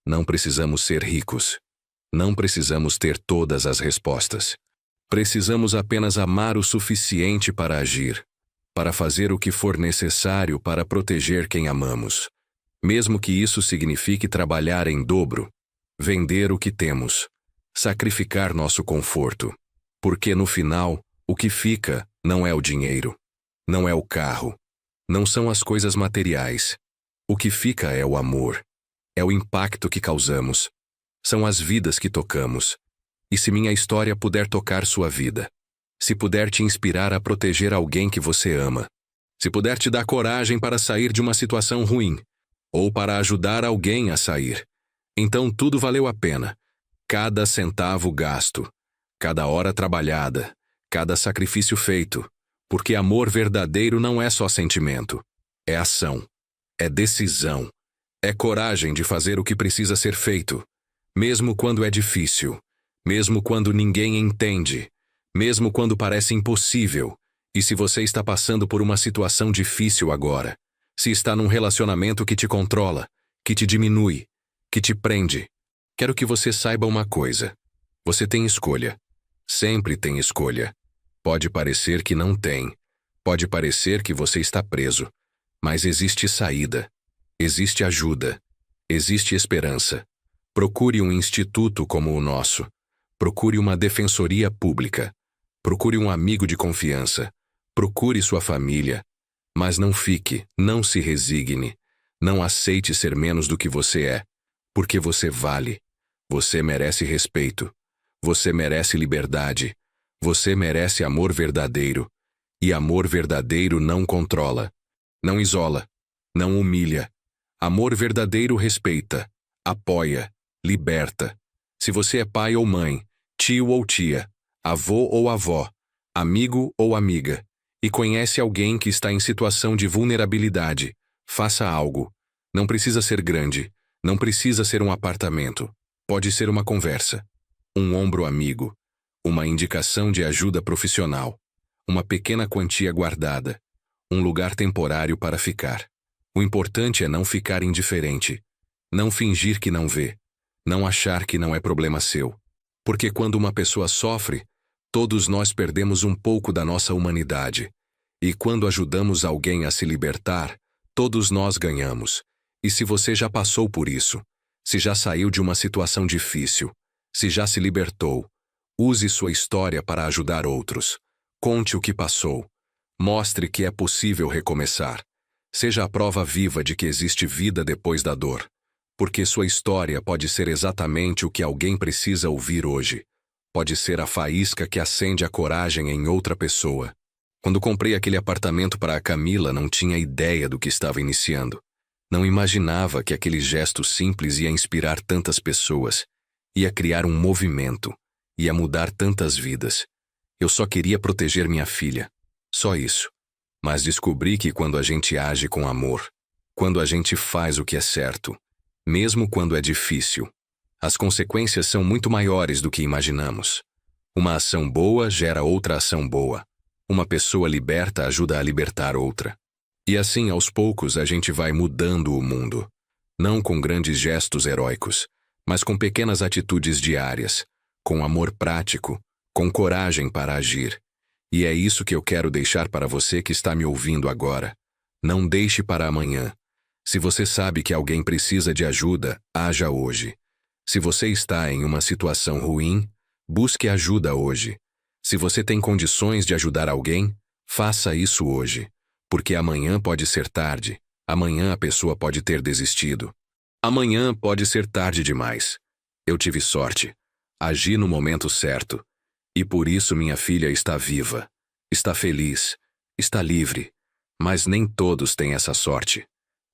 Não precisamos ser ricos. Não precisamos ter todas as respostas. Precisamos apenas amar o suficiente para agir, para fazer o que for necessário para proteger quem amamos. Mesmo que isso signifique trabalhar em dobro, vender o que temos, sacrificar nosso conforto. Porque no final, o que fica não é o dinheiro, não é o carro, não são as coisas materiais. O que fica é o amor, é o impacto que causamos, são as vidas que tocamos. E se minha história puder tocar sua vida, se puder te inspirar a proteger alguém que você ama, se puder te dar coragem para sair de uma situação ruim, ou para ajudar alguém a sair, então tudo valeu a pena. Cada centavo gasto, cada hora trabalhada, cada sacrifício feito, porque amor verdadeiro não é só sentimento, é ação, é decisão, é coragem de fazer o que precisa ser feito, mesmo quando é difícil, mesmo quando ninguém entende, mesmo quando parece impossível. E se você está passando por uma situação difícil agora, se está num relacionamento que te controla, que te diminui, que te prende, quero que você saiba uma coisa. Você tem escolha. Sempre tem escolha. Pode parecer que não tem. Pode parecer que você está preso. Mas existe saída. Existe ajuda. Existe esperança. Procure um instituto como o nosso. Procure uma defensoria pública. Procure um amigo de confiança. Procure sua família. Mas não fique, não se resigne. Não aceite ser menos do que você é. Porque você vale. Você merece respeito. Você merece liberdade. Você merece amor verdadeiro. E amor verdadeiro não controla. Não isola. Não humilha. Amor verdadeiro respeita. Apoia. Liberta. Se você é pai ou mãe, tio ou tia, avô ou avó, amigo ou amiga, e conhece alguém que está em situação de vulnerabilidade, faça algo. Não precisa ser grande, não precisa ser um apartamento. Pode ser uma conversa, um ombro amigo, uma indicação de ajuda profissional, uma pequena quantia guardada, um lugar temporário para ficar. O importante é não ficar indiferente, não fingir que não vê, não achar que não é problema seu. Porque quando uma pessoa sofre, todos nós perdemos um pouco da nossa humanidade. E quando ajudamos alguém a se libertar, todos nós ganhamos. E se você já passou por isso, se já saiu de uma situação difícil, se já se libertou, use sua história para ajudar outros. Conte o que passou. Mostre que é possível recomeçar. Seja a prova viva de que existe vida depois da dor. Porque sua história pode ser exatamente o que alguém precisa ouvir hoje. Pode ser a faísca que acende a coragem em outra pessoa. Quando comprei aquele apartamento para a Camila, não tinha ideia do que estava iniciando. Não imaginava que aquele gesto simples ia inspirar tantas pessoas, ia criar um movimento, ia mudar tantas vidas. Eu só queria proteger minha filha. Só isso. Mas descobri que quando a gente age com amor, quando a gente faz o que é certo, mesmo quando é difícil, as consequências são muito maiores do que imaginamos. Uma ação boa gera outra ação boa. Uma pessoa liberta ajuda a libertar outra. E assim, aos poucos, a gente vai mudando o mundo. Não com grandes gestos heróicos, mas com pequenas atitudes diárias, com amor prático, com coragem para agir. E é isso que eu quero deixar para você que está me ouvindo agora. Não deixe para amanhã. Se você sabe que alguém precisa de ajuda, haja hoje. Se você está em uma situação ruim, busque ajuda hoje. Se você tem condições de ajudar alguém, faça isso hoje. Porque amanhã pode ser tarde. Amanhã a pessoa pode ter desistido. Amanhã pode ser tarde demais. Eu tive sorte. Agi no momento certo. E por isso minha filha está viva. Está feliz. Está livre. Mas nem todos têm essa sorte.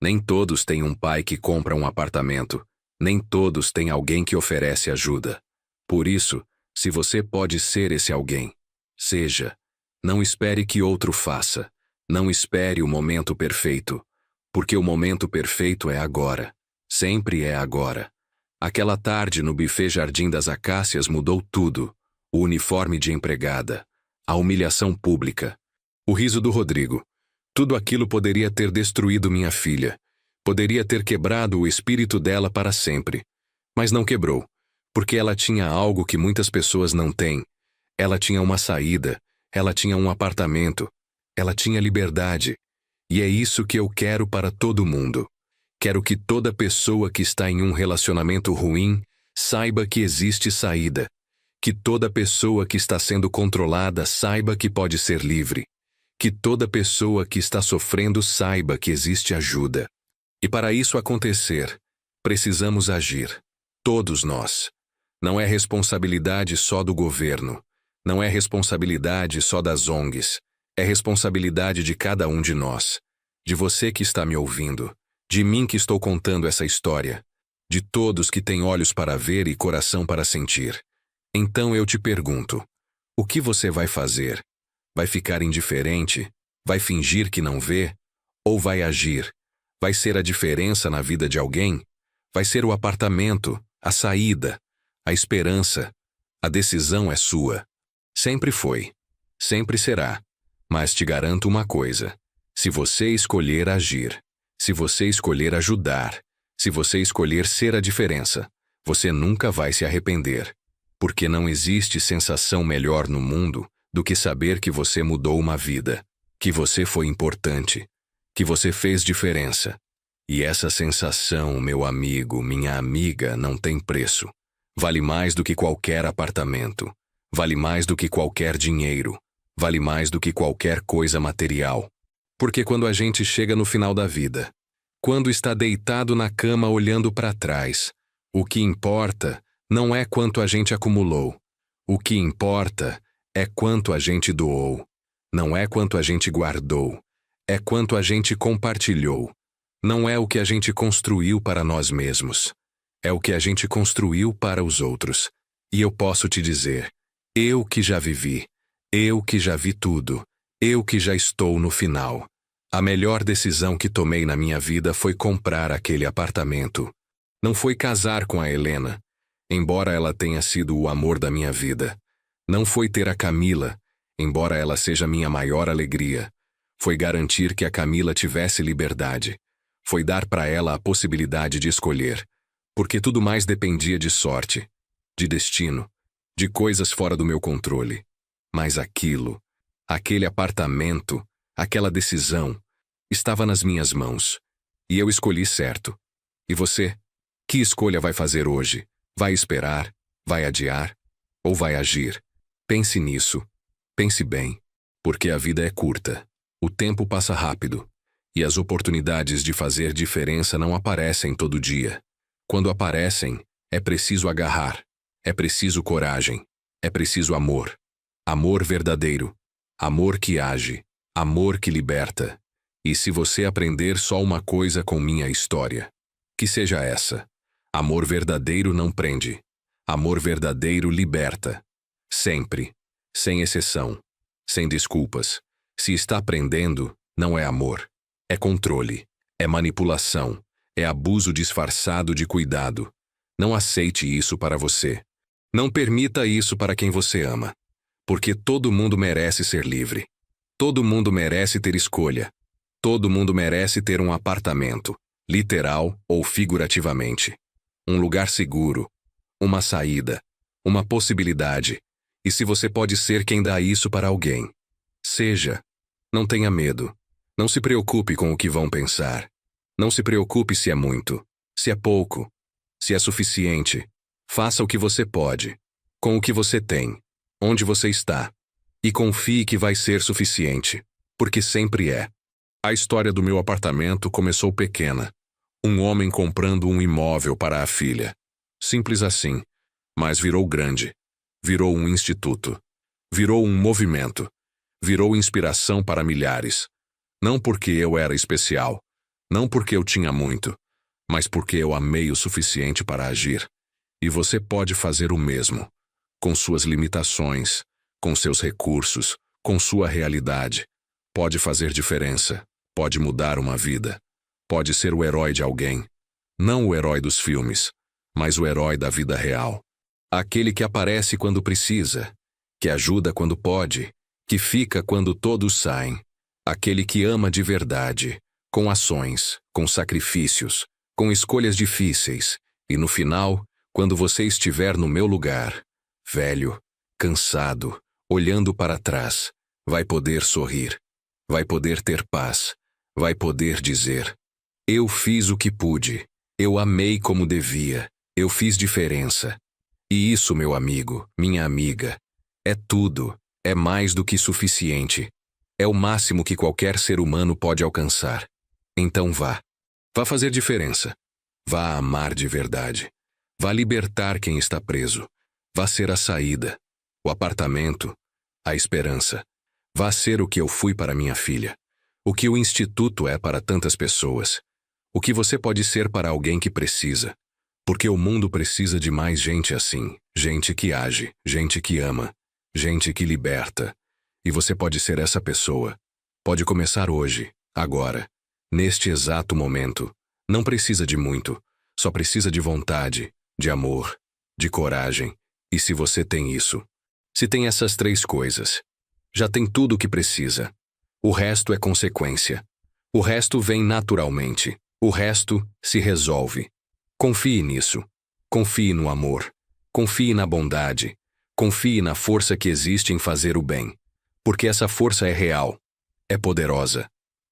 Nem todos têm um pai que compra um apartamento. Nem todos têm alguém que oferece ajuda. Por isso, se você pode ser esse alguém, seja. Não espere que outro faça. Não espere o momento perfeito. Porque o momento perfeito é agora. Sempre é agora. Aquela tarde no buffet Jardim das Acácias mudou tudo. O uniforme de empregada. A humilhação pública. O riso do Rodrigo. Tudo aquilo poderia ter destruído minha filha. Poderia ter quebrado o espírito dela para sempre. Mas não quebrou. Porque ela tinha algo que muitas pessoas não têm. Ela tinha uma saída. Ela tinha um apartamento. Ela tinha liberdade. E é isso que eu quero para todo mundo. Quero que toda pessoa que está em um relacionamento ruim saiba que existe saída. Que toda pessoa que está sendo controlada saiba que pode ser livre. Que toda pessoa que está sofrendo saiba que existe ajuda. E para isso acontecer, precisamos agir. Todos nós. Não é responsabilidade só do governo. Não é responsabilidade só das ONGs. É responsabilidade de cada um de nós. De você que está me ouvindo. De mim que estou contando essa história. De todos que têm olhos para ver e coração para sentir. Então eu te pergunto, o que você vai fazer? Vai ficar indiferente? Vai fingir que não vê? Ou vai agir? Vai ser a diferença na vida de alguém? Vai ser o apartamento, a saída, a esperança? A decisão é sua. Sempre foi. Sempre será. Mas te garanto uma coisa. Se você escolher agir, se você escolher ajudar, se você escolher ser a diferença, você nunca vai se arrepender. Porque não existe sensação melhor no mundo do que saber que você mudou uma vida, que você foi importante, que você fez diferença. E essa sensação, meu amigo, minha amiga, não tem preço. Vale mais do que qualquer apartamento. Vale mais do que qualquer dinheiro. Vale mais do que qualquer coisa material. Porque quando a gente chega no final da vida, quando está deitado na cama olhando para trás, o que importa não é quanto a gente acumulou. O que importa é quanto a gente doou. Não é quanto a gente guardou. É quanto a gente compartilhou. Não é o que a gente construiu para nós mesmos. É o que a gente construiu para os outros. E eu posso te dizer, eu que já vivi, eu que já vi tudo, eu que já estou no final. A melhor decisão que tomei na minha vida foi comprar aquele apartamento. Não foi casar com a Helena, embora ela tenha sido o amor da minha vida. Não foi ter a Camila, embora ela seja minha maior alegria. Foi garantir que a Camila tivesse liberdade. Foi dar para ela a possibilidade de escolher. Porque tudo mais dependia de sorte, de destino, de coisas fora do meu controle. Mas aquele apartamento, aquela decisão, estava nas minhas mãos. E eu escolhi certo. E você? Que escolha vai fazer hoje? Vai esperar? Vai adiar? Ou vai agir? Pense nisso. Pense bem. Porque a vida é curta. O tempo passa rápido. E as oportunidades de fazer diferença não aparecem todo dia. Quando aparecem, é preciso agarrar. É preciso coragem. É preciso amor. Amor verdadeiro. Amor que age. Amor que liberta. E se você aprender só uma coisa com minha história, que seja essa: amor verdadeiro não prende. Amor verdadeiro liberta. Sempre. Sem exceção. Sem desculpas. Se está aprendendo, não é amor. É controle. É manipulação. É abuso disfarçado de cuidado. Não aceite isso para você. Não permita isso para quem você ama. Porque todo mundo merece ser livre. Todo mundo merece ter escolha. Todo mundo merece ter um apartamento, literal ou figurativamente. Um lugar seguro. Uma saída. Uma possibilidade. E se você pode ser quem dá isso para alguém, seja. Não tenha medo. Não se preocupe com o que vão pensar. Não se preocupe se é muito, se é pouco, se é suficiente. Faça o que você pode, com o que você tem, onde você está. E confie que vai ser suficiente, porque sempre é. A história do meu apartamento começou pequena. Um homem comprando um imóvel para a filha. Simples assim. Mas virou grande. Virou um instituto. Virou um movimento. Virou inspiração para milhares. Não porque eu era especial. Não porque eu tinha muito. Mas porque eu amei o suficiente para agir. E você pode fazer o mesmo. Com suas limitações, com seus recursos, com sua realidade. Pode fazer diferença. Pode mudar uma vida. Pode ser o herói de alguém. Não o herói dos filmes, mas o herói da vida real. Aquele que aparece quando precisa, que ajuda quando pode, que fica quando todos saem. Aquele que ama de verdade, com ações, com sacrifícios, com escolhas difíceis. E no final, quando você estiver no meu lugar, velho, cansado, olhando para trás, vai poder sorrir. Vai poder ter paz. Vai poder dizer: eu fiz o que pude, eu amei como devia, eu fiz diferença. E isso, meu amigo, minha amiga, é tudo, é mais do que suficiente. É o máximo que qualquer ser humano pode alcançar. Então vá. Vá fazer diferença. Vá amar de verdade. Vá libertar quem está preso. Vá ser a saída, o apartamento, a esperança. Vá ser o que eu fui para minha filha. O que o Instituto é para tantas pessoas. O que você pode ser para alguém que precisa. Porque o mundo precisa de mais gente assim. Gente que age, gente que ama, gente que liberta. E você pode ser essa pessoa. Pode começar hoje, agora, neste exato momento. Não precisa de muito. Só precisa de vontade, de amor, de coragem. E se você tem isso, se tem essas 3 coisas, já tem tudo o que precisa. O resto é consequência. O resto vem naturalmente. O resto se resolve. Confie nisso. Confie no amor. Confie na bondade. Confie na força que existe em fazer o bem. Porque essa força é real. É poderosa.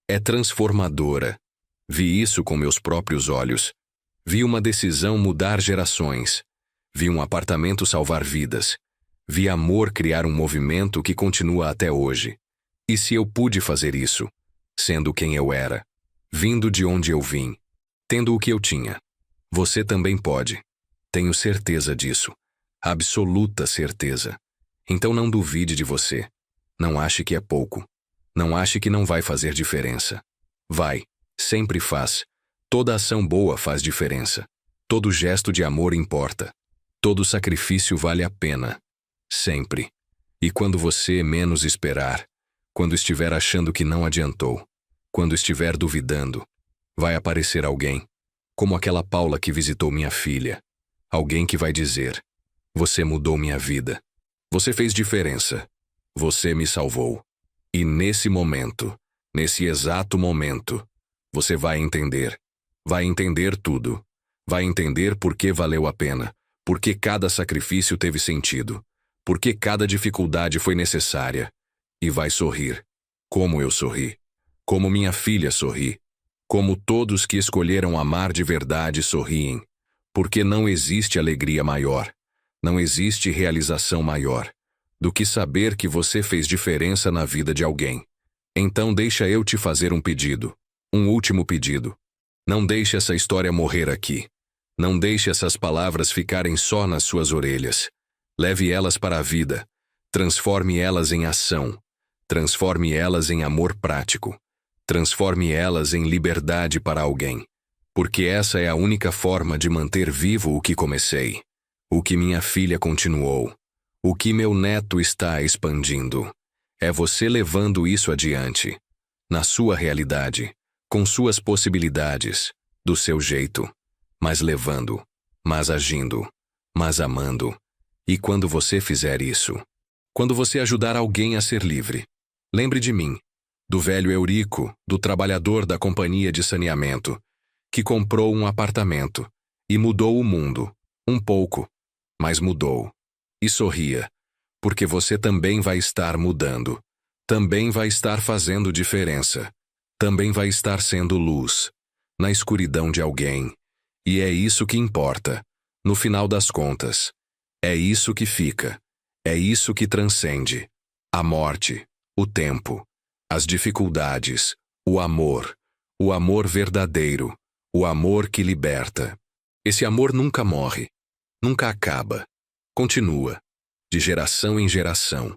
É transformadora. Vi isso com meus próprios olhos. Vi uma decisão mudar gerações. Vi um apartamento salvar vidas. Vi amor criar um movimento que continua até hoje. E se eu pude fazer isso, sendo quem eu era, vindo de onde eu vim, tendo o que eu tinha, você também pode. Tenho certeza disso. Absoluta certeza. Então não duvide de você. Não ache que é pouco. Não ache que não vai fazer diferença. Vai. Sempre faz. Toda ação boa faz diferença. Todo gesto de amor importa. Todo sacrifício vale a pena. Sempre. E quando você menos esperar, quando estiver achando que não adiantou, quando estiver duvidando, vai aparecer alguém, como aquela Paula que visitou minha filha. Alguém que vai dizer: você mudou minha vida. Você fez diferença. Você me salvou. E nesse momento, nesse exato momento, você vai entender. Vai entender tudo. Vai entender por que valeu a pena, por que cada sacrifício teve sentido, por que cada dificuldade foi necessária. E vai sorrir. Como eu sorri. Como minha filha sorri. Como todos que escolheram amar de verdade sorriem. Porque não existe alegria maior, não existe realização maior do que saber que você fez diferença na vida de alguém. Então deixa eu te fazer um pedido, um último pedido. Não deixe essa história morrer aqui. Não deixe essas palavras ficarem só nas suas orelhas. Leve elas para a vida. Transforme elas em ação. Transforme elas em amor prático. Transforme elas em liberdade para alguém. Porque essa é a única forma de manter vivo o que comecei, o que minha filha continuou, o que meu neto está expandindo. É você levando isso adiante, na sua realidade, com suas possibilidades, do seu jeito, mas levando, mas agindo, mas amando. E quando você fizer isso, quando você ajudar alguém a ser livre, lembre de mim, do velho Eurico, do trabalhador da companhia de saneamento, que comprou um apartamento e mudou o mundo, um pouco, mas mudou. E sorria, porque você também vai estar mudando, também vai estar fazendo diferença, também vai estar sendo luz, na escuridão de alguém. E é isso que importa, no final das contas. É isso que fica, é isso que transcende. A morte, o tempo, as dificuldades, o amor verdadeiro. O amor que liberta. Esse amor nunca morre, nunca acaba. Continua, de geração em geração,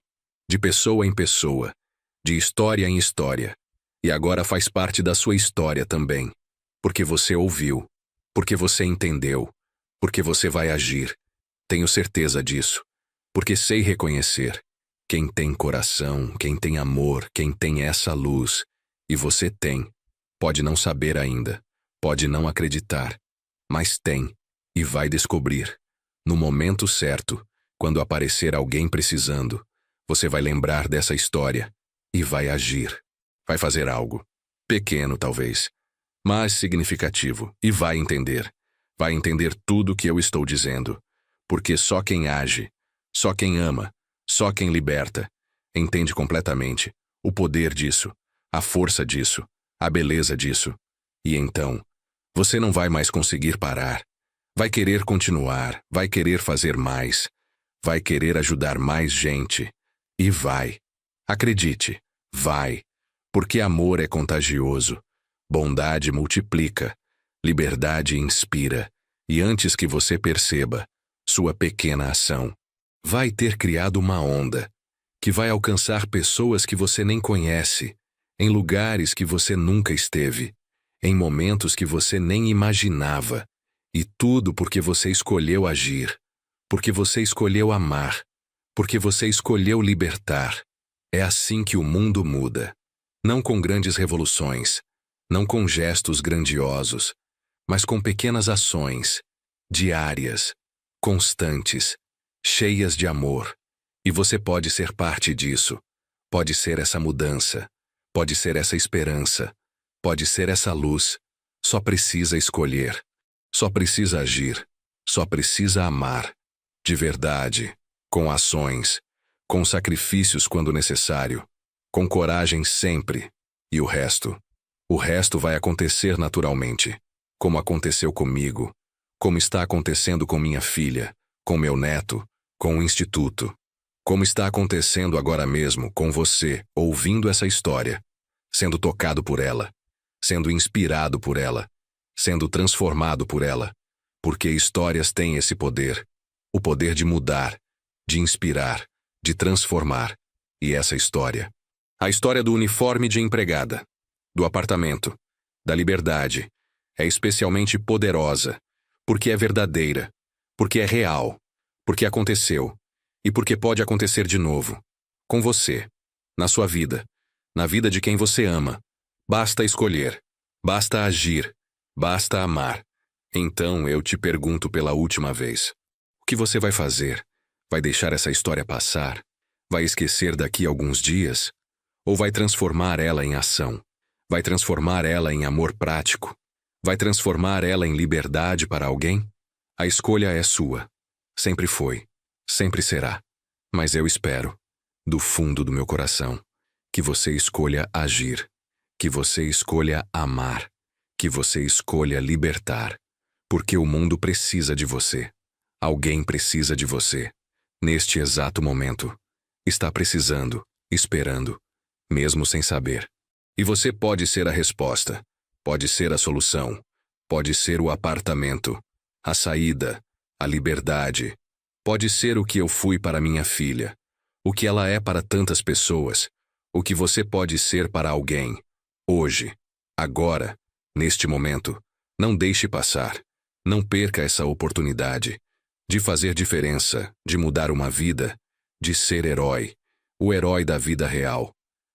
de pessoa em pessoa, de história em história. E agora faz parte da sua história também. Porque você ouviu, porque você entendeu, porque você vai agir. Tenho certeza disso, porque sei reconhecer. Quem tem coração, quem tem amor, quem tem essa luz, e você tem, pode não saber ainda. Pode não acreditar, mas tem, e vai descobrir. No momento certo, quando aparecer alguém precisando, você vai lembrar dessa história e vai agir. Vai fazer algo, pequeno talvez, mas significativo, e vai entender. Vai entender tudo o que eu estou dizendo, porque só quem age, só quem ama, só quem liberta, entende completamente o poder disso, a força disso, a beleza disso. E então, você não vai mais conseguir parar. Vai querer continuar, vai querer fazer mais, vai querer ajudar mais gente. E vai. Acredite, vai. Porque amor é contagioso, bondade multiplica, liberdade inspira. E antes que você perceba, sua pequena ação vai ter criado uma onda que vai alcançar pessoas que você nem conhece, em lugares que você nunca esteve, em momentos que você nem imaginava, e tudo porque você escolheu agir, porque você escolheu amar, porque você escolheu libertar. É assim que o mundo muda, não com grandes revoluções, não com gestos grandiosos, mas com pequenas ações, diárias, constantes, cheias de amor. E você pode ser parte disso, pode ser essa mudança, pode ser essa esperança, pode ser essa luz. Só precisa escolher, só precisa agir, só precisa amar, de verdade, com ações, com sacrifícios quando necessário, com coragem sempre, e o resto vai acontecer naturalmente, como aconteceu comigo, como está acontecendo com minha filha, com meu neto, com o instituto, como está acontecendo agora mesmo com você, ouvindo essa história, sendo tocado por ela, sendo inspirado por ela, sendo transformado por ela, porque histórias têm esse poder, o poder de mudar, de inspirar, de transformar. E essa história, a história do uniforme de empregada, do apartamento, da liberdade, é especialmente poderosa, porque é verdadeira, porque é real, porque aconteceu, e porque pode acontecer de novo, com você, na sua vida, na vida de quem você ama. Basta escolher, basta agir, basta amar. Então eu te pergunto pela última vez, o que você vai fazer? Vai deixar essa história passar? Vai esquecer daqui a alguns dias? Ou vai transformar ela em ação? Vai transformar ela em amor prático? Vai transformar ela em liberdade para alguém? A escolha é sua. Sempre foi. Sempre será. Mas eu espero, do fundo do meu coração, que você escolha agir, que você escolha amar, que você escolha libertar. Porque o mundo precisa de você. Alguém precisa de você. Neste exato momento. Está precisando, esperando, mesmo sem saber. E você pode ser a resposta. Pode ser a solução. Pode ser o apartamento, a saída, a liberdade. Pode ser o que eu fui para minha filha, o que ela é para tantas pessoas, o que você pode ser para alguém. Hoje, agora, neste momento, não deixe passar. Não perca essa oportunidade de fazer diferença, de mudar uma vida, de ser herói, o herói da vida real.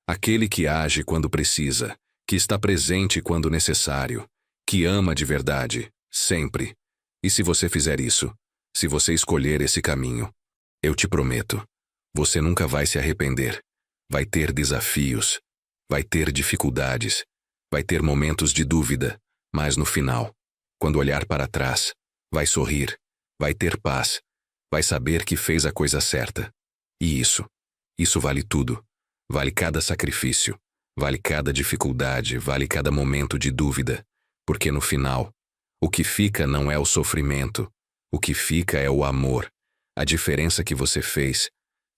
Aquele que age quando precisa, que está presente quando necessário, que ama de verdade, sempre. E se você fizer isso, se você escolher esse caminho, eu te prometo, você nunca vai se arrepender. Vai ter desafios, vai ter dificuldades, vai ter momentos de dúvida, mas no final, quando olhar para trás, vai sorrir, vai ter paz, vai saber que fez a coisa certa. E isso vale tudo. Vale cada sacrifício, vale cada dificuldade, vale cada momento de dúvida, porque no final, o que fica não é o sofrimento, o que fica é o amor, a diferença que você fez,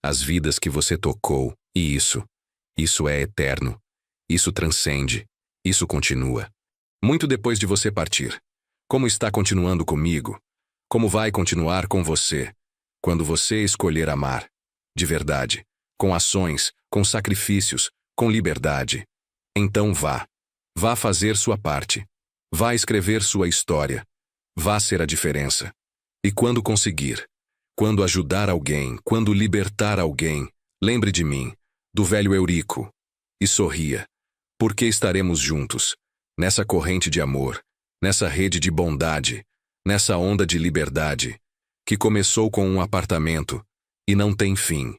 as vidas que você tocou, e isso é eterno, isso transcende, isso continua. Muito depois de você partir. Como está continuando comigo? Como vai continuar com você? Quando você escolher amar, de verdade, com ações, com sacrifícios, com liberdade. Então vá. Vá fazer sua parte. Vá escrever sua história. Vá ser a diferença. E quando conseguir, quando ajudar alguém, quando libertar alguém, lembre de mim, do velho Eurico, e sorria, porque estaremos juntos, nessa corrente de amor, nessa rede de bondade, nessa onda de liberdade, que começou com um apartamento e não tem fim.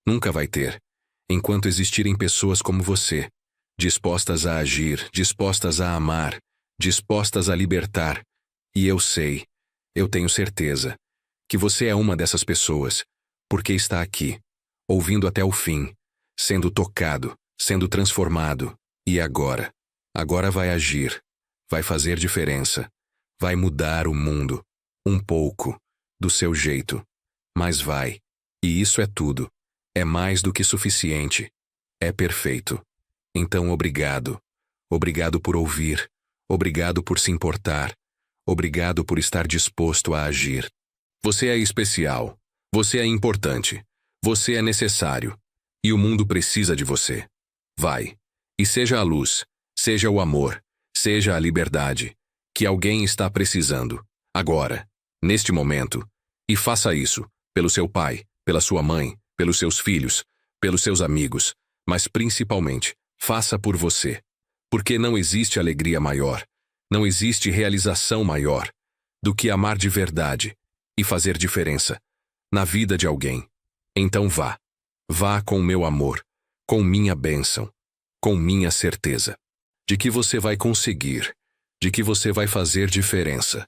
Nunca vai ter, enquanto existirem pessoas como você, dispostas a agir, dispostas a amar, dispostas a libertar. E eu sei, eu tenho certeza, que você é uma dessas pessoas, porque está aqui, ouvindo até o fim, sendo tocado, sendo transformado, e agora vai agir, vai fazer diferença, vai mudar o mundo, um pouco, do seu jeito, mas vai, e isso é tudo. É mais do que suficiente. É perfeito. Então obrigado. Obrigado por ouvir. Obrigado por se importar. Obrigado por estar disposto a agir. Você é especial. Você é importante. Você é necessário. E o mundo precisa de você. Vai. E seja a luz. Seja o amor. Seja a liberdade. Que alguém está precisando. Agora. Neste momento. E faça isso. Pelo seu pai. Pela sua mãe. Pelos seus filhos, pelos seus amigos, mas principalmente, faça por você. Porque não existe alegria maior, não existe realização maior do que amar de verdade e fazer diferença na vida de alguém. Então vá. Vá com meu amor, com minha bênção, com minha certeza de que você vai conseguir, de que você vai fazer diferença,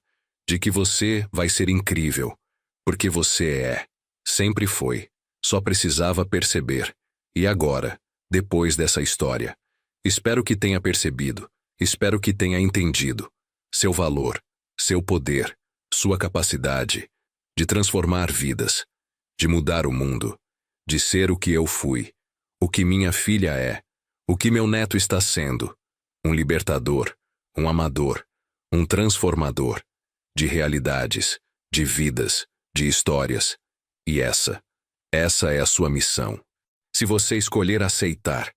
de que você vai ser incrível, porque você é, sempre foi. Só precisava perceber. E agora, depois dessa história, espero que tenha percebido, espero que tenha entendido seu valor, seu poder, sua capacidade de transformar vidas, de mudar o mundo, de ser o que eu fui, o que minha filha é, o que meu neto está sendo, um libertador, um amador, um transformador, de realidades, de vidas, de histórias. E essa é a sua missão. Se você escolher aceitar,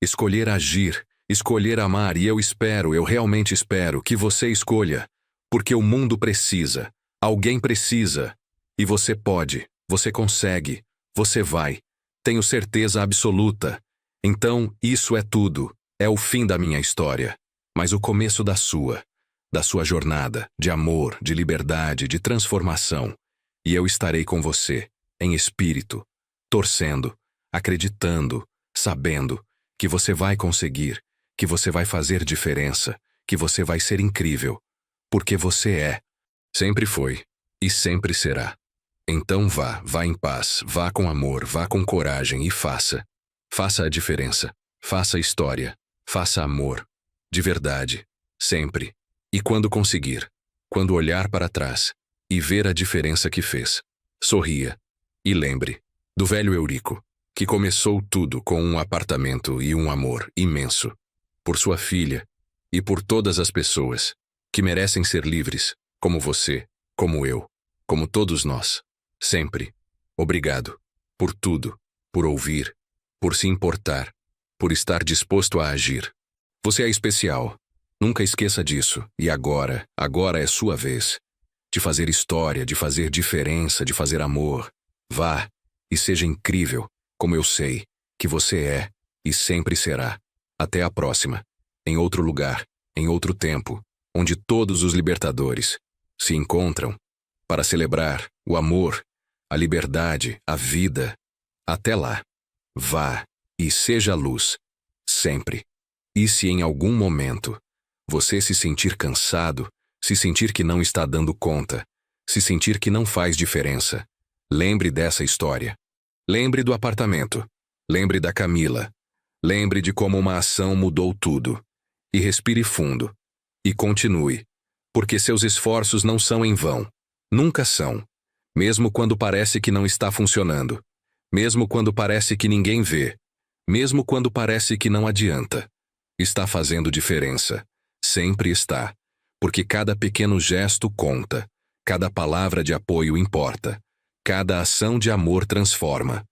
escolher agir, escolher amar, e eu realmente espero que você escolha, porque o mundo precisa, alguém precisa, e você pode, você consegue, você vai, tenho certeza absoluta. Então, isso é tudo, é o fim da minha história, mas o começo da sua jornada, de amor, de liberdade, de transformação, e eu estarei com você. em espírito, torcendo, acreditando, sabendo que você vai conseguir, que você vai fazer diferença, que você vai ser incrível, porque você é, sempre foi e sempre será. Então vá em paz, vá com amor, vá com coragem e faça. Faça a diferença, faça história, faça amor, de verdade, sempre. E quando conseguir, quando olhar para trás e ver a diferença que fez, sorria e lembre do velho Eurico, que começou tudo com um apartamento e um amor imenso por sua filha e por todas as pessoas que merecem ser livres, como você, como eu, como todos nós. Sempre. Obrigado. Por tudo. Por ouvir. Por se importar. Por estar disposto a agir. Você é especial. Nunca esqueça disso. E agora é sua vez. De fazer história, de fazer diferença, de fazer amor. Vá e seja incrível, como eu sei que você é e sempre será. Até a próxima. Em outro lugar, em outro tempo, onde todos os libertadores se encontram para celebrar o amor, a liberdade, a vida. Até lá. Vá e seja luz, sempre. E se em algum momento você se sentir cansado, se sentir que não está dando conta, se sentir que não faz diferença, lembre dessa história. Lembre do apartamento. Lembre da Camila. Lembre de como uma ação mudou tudo. E respire fundo. E continue. Porque seus esforços não são em vão. Nunca são. Mesmo quando parece que não está funcionando. Mesmo quando parece que ninguém vê. Mesmo quando parece que não adianta. Está fazendo diferença. Sempre está. Porque cada pequeno gesto conta. Cada palavra de apoio importa. Cada ação de amor transforma.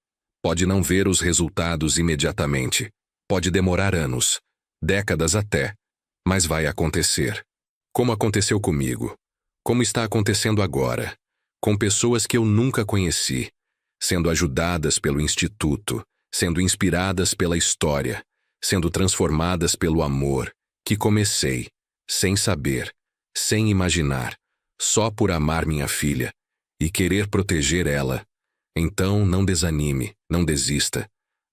Pode não ver os resultados imediatamente. Pode demorar anos, décadas até. Mas vai acontecer. Como aconteceu comigo. Como está acontecendo agora. Com pessoas que eu nunca conheci. Sendo ajudadas pelo Instituto. Sendo inspiradas pela história. Sendo transformadas pelo amor. Que comecei. Sem saber. Sem imaginar. Só por amar minha filha. E querer proteger ela. Então não desanime, não desista.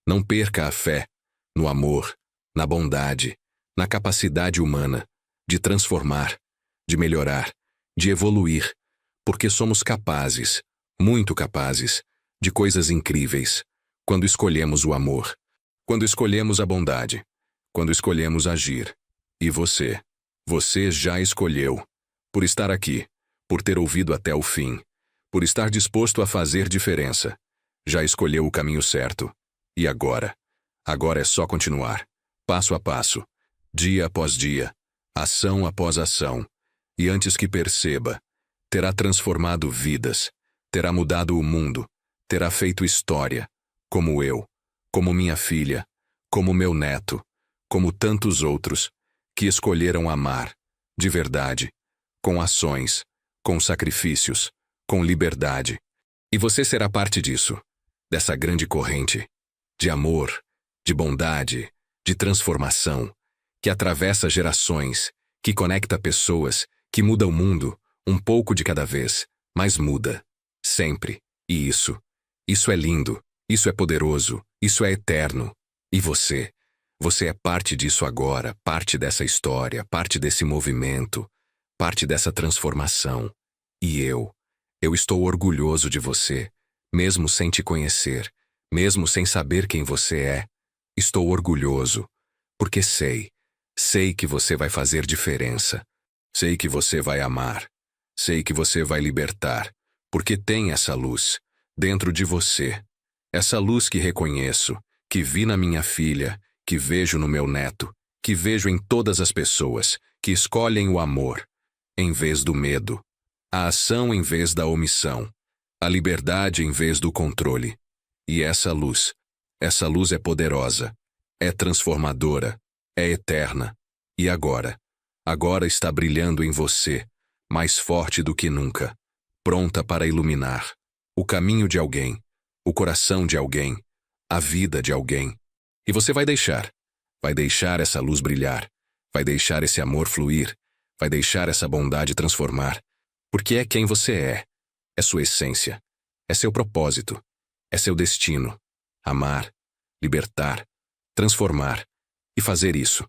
Não perca a fé. No amor. Na bondade. Na capacidade humana. De transformar. De melhorar. De evoluir. Porque somos capazes. Muito capazes. De coisas incríveis. Quando escolhemos o amor. Quando escolhemos a bondade. Quando escolhemos agir. E você? Você já escolheu. Por estar aqui. Por ter ouvido até o fim. Por estar disposto a fazer diferença. Já escolheu o caminho certo. E agora? Agora é só continuar. Passo a passo. Dia após dia. Ação após ação. E antes que perceba, terá transformado vidas. Terá mudado o mundo. Terá feito história. Como eu. Como minha filha. Como meu neto. Como tantos outros. Que escolheram amar. De verdade. Com ações. Com sacrifícios. Com liberdade. E você será parte disso. Dessa grande corrente. De amor. De bondade. De transformação. Que atravessa gerações. Que conecta pessoas. Que muda o mundo. Um pouco de cada vez. Mas muda. Sempre. E isso. Isso é lindo. Isso é poderoso. Isso é eterno. E você? Você é parte disso agora. Parte dessa história. Parte desse movimento. Parte dessa transformação. E eu estou orgulhoso de você, mesmo sem te conhecer, mesmo sem saber quem você é. Estou orgulhoso, porque sei que você vai fazer diferença. Sei que você vai amar. Sei que você vai libertar, porque tem essa luz dentro de você. Essa luz que reconheço, que vi na minha filha, que vejo no meu neto, que vejo em todas as pessoas que escolhem o amor, em vez do medo. A ação em vez da omissão. A liberdade em vez do controle. E essa luz é poderosa. É transformadora. É eterna. E agora? Agora está brilhando em você, mais forte do que nunca. Pronta para iluminar o caminho de alguém, o coração de alguém, a vida de alguém. E você vai deixar essa luz brilhar. Vai deixar esse amor fluir. Vai deixar essa bondade transformar. Porque é quem você é. É sua essência. É seu propósito. É seu destino. Amar, libertar, transformar e fazer isso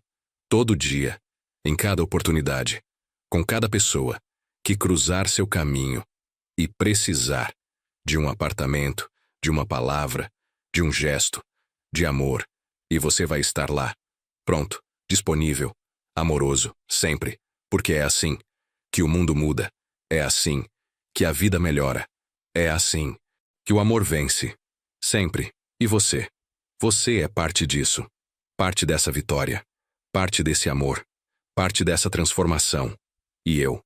todo dia, em cada oportunidade, com cada pessoa que cruzar seu caminho e precisar de um apartamento, de uma palavra, de um gesto, de amor, e você vai estar lá, pronto, disponível, amoroso, sempre, porque é assim que o mundo muda, é assim que a vida melhora, é assim que o amor vence, sempre. E você? Você é parte disso, parte dessa vitória, parte desse amor, parte dessa transformação. E eu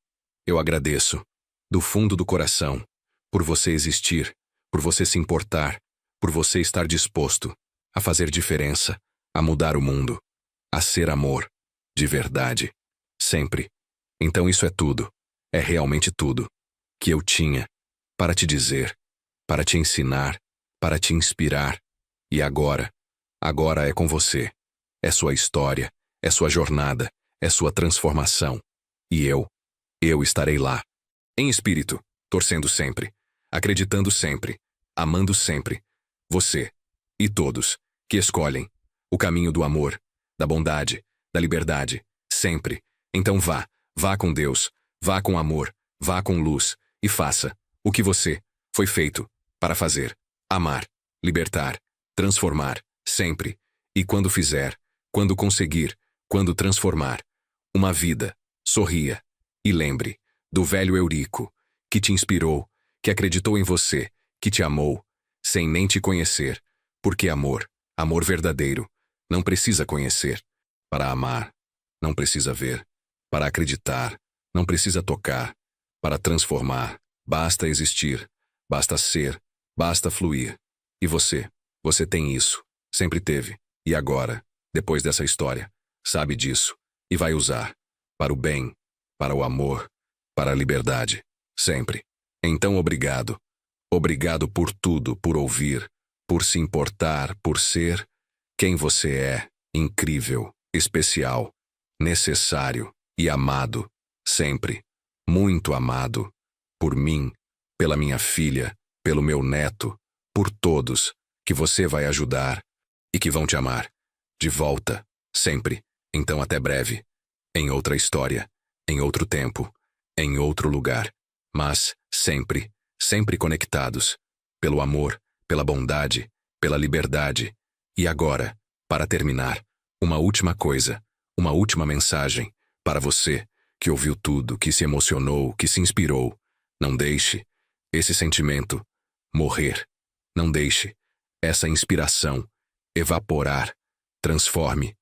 agradeço, do fundo do coração, por você existir, por você se importar, por você estar disposto a fazer diferença, a mudar o mundo, a ser amor, de verdade, sempre. Então isso é tudo, é realmente tudo, que eu tinha para te dizer, para te ensinar, para te inspirar. E agora é com você. É sua história, é sua jornada, é sua transformação. E eu estarei lá, em espírito, torcendo sempre, acreditando sempre, amando sempre. Você e todos que escolhem o caminho do amor, da bondade, da liberdade, sempre. Então vá com Deus, vá com amor, vá com luz e faça o que você foi feito para fazer. Amar, libertar, transformar, sempre. E quando fizer, quando conseguir, quando transformar uma vida, sorria e lembre do velho Eurico, que te inspirou, que acreditou em você, que te amou, sem nem te conhecer, porque amor verdadeiro, não precisa conhecer. Para amar, não precisa ver. Para acreditar, não precisa tocar. Para transformar, basta existir, basta ser, basta fluir. E você tem isso, sempre teve, e agora, depois dessa história, sabe disso, e vai usar, para o bem, para o amor, para a liberdade, sempre. Então obrigado. Obrigado por tudo, por ouvir, por se importar, por ser quem você é, incrível, especial, necessário e amado, sempre, muito amado, por mim, pela minha filha, pelo meu neto, por todos que você vai ajudar e que vão te amar, de volta, sempre. Então até breve, em outra história, em outro tempo, em outro lugar, mas sempre, sempre conectados, pelo amor, pela bondade, pela liberdade. E agora, para terminar, uma última coisa, uma última mensagem, para você, que ouviu tudo, que se emocionou, que se inspirou. Não deixe esse sentimento morrer. Não deixe essa inspiração evaporar. Transforme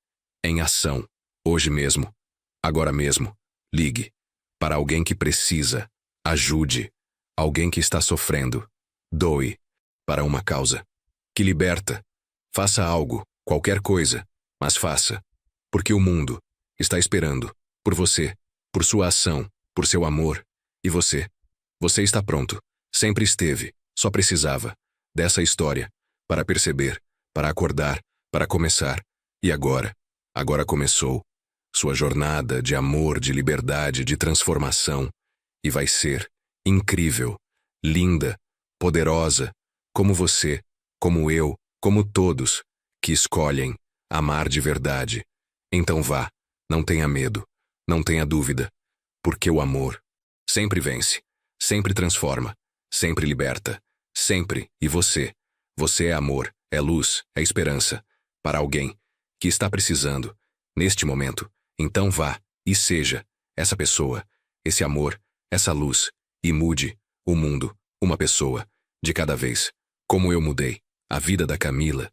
em ação, hoje mesmo, agora mesmo. Ligue para alguém que precisa, ajude alguém que está sofrendo, doe para uma causa que liberta. Faça algo, qualquer coisa, mas faça, porque o mundo está esperando por você, por sua ação, por seu amor. E você está pronto, sempre esteve, só precisava dessa história para perceber, para acordar, para começar. E agora começou sua jornada de amor, de liberdade, de transformação. E vai ser incrível, linda, poderosa, como você, como eu, como todos que escolhem amar de verdade. Então vá, não tenha medo, não tenha dúvida, porque o amor sempre vence, sempre transforma, sempre liberta, sempre. E você é amor, é luz, é esperança, para alguém que está precisando, neste momento. Então vá e seja essa pessoa, esse amor, essa luz, e mude o mundo, uma pessoa, de cada vez. Como eu mudei a vida da Camila,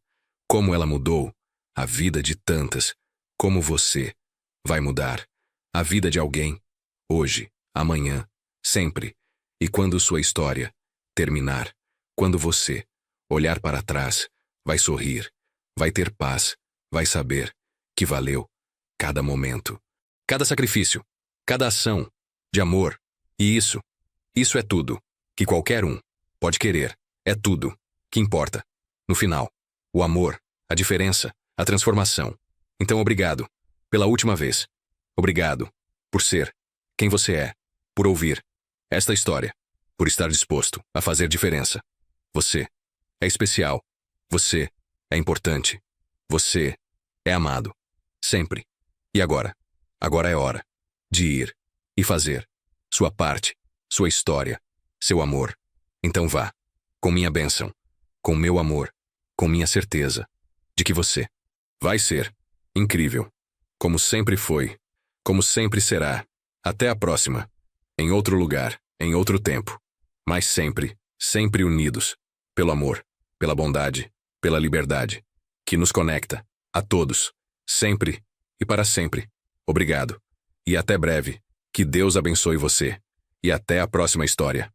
como ela mudou a vida de tantas, como você vai mudar a vida de alguém, hoje, amanhã, sempre. E quando sua história terminar, quando você olhar para trás, vai sorrir, vai ter paz, vai saber que valeu cada momento, cada sacrifício, cada ação de amor. E isso é tudo que qualquer um pode querer. É tudo que importa. No final, o amor, a diferença, a transformação. Então obrigado pela última vez. Obrigado por ser quem você é, por ouvir esta história, por estar disposto a fazer diferença. Você é especial. Você é importante. Você é amado. Sempre. E agora? Agora é hora de ir e fazer sua parte, sua história, seu amor. Então vá, com minha bênção, com meu amor, com minha certeza de que você vai ser incrível, como sempre foi, como sempre será. Até a próxima, em outro lugar, em outro tempo, mas sempre, sempre unidos, pelo amor, pela bondade, pela liberdade, que nos conecta, a todos, sempre e para sempre. Obrigado. E até breve. Que Deus abençoe você. E até a próxima história.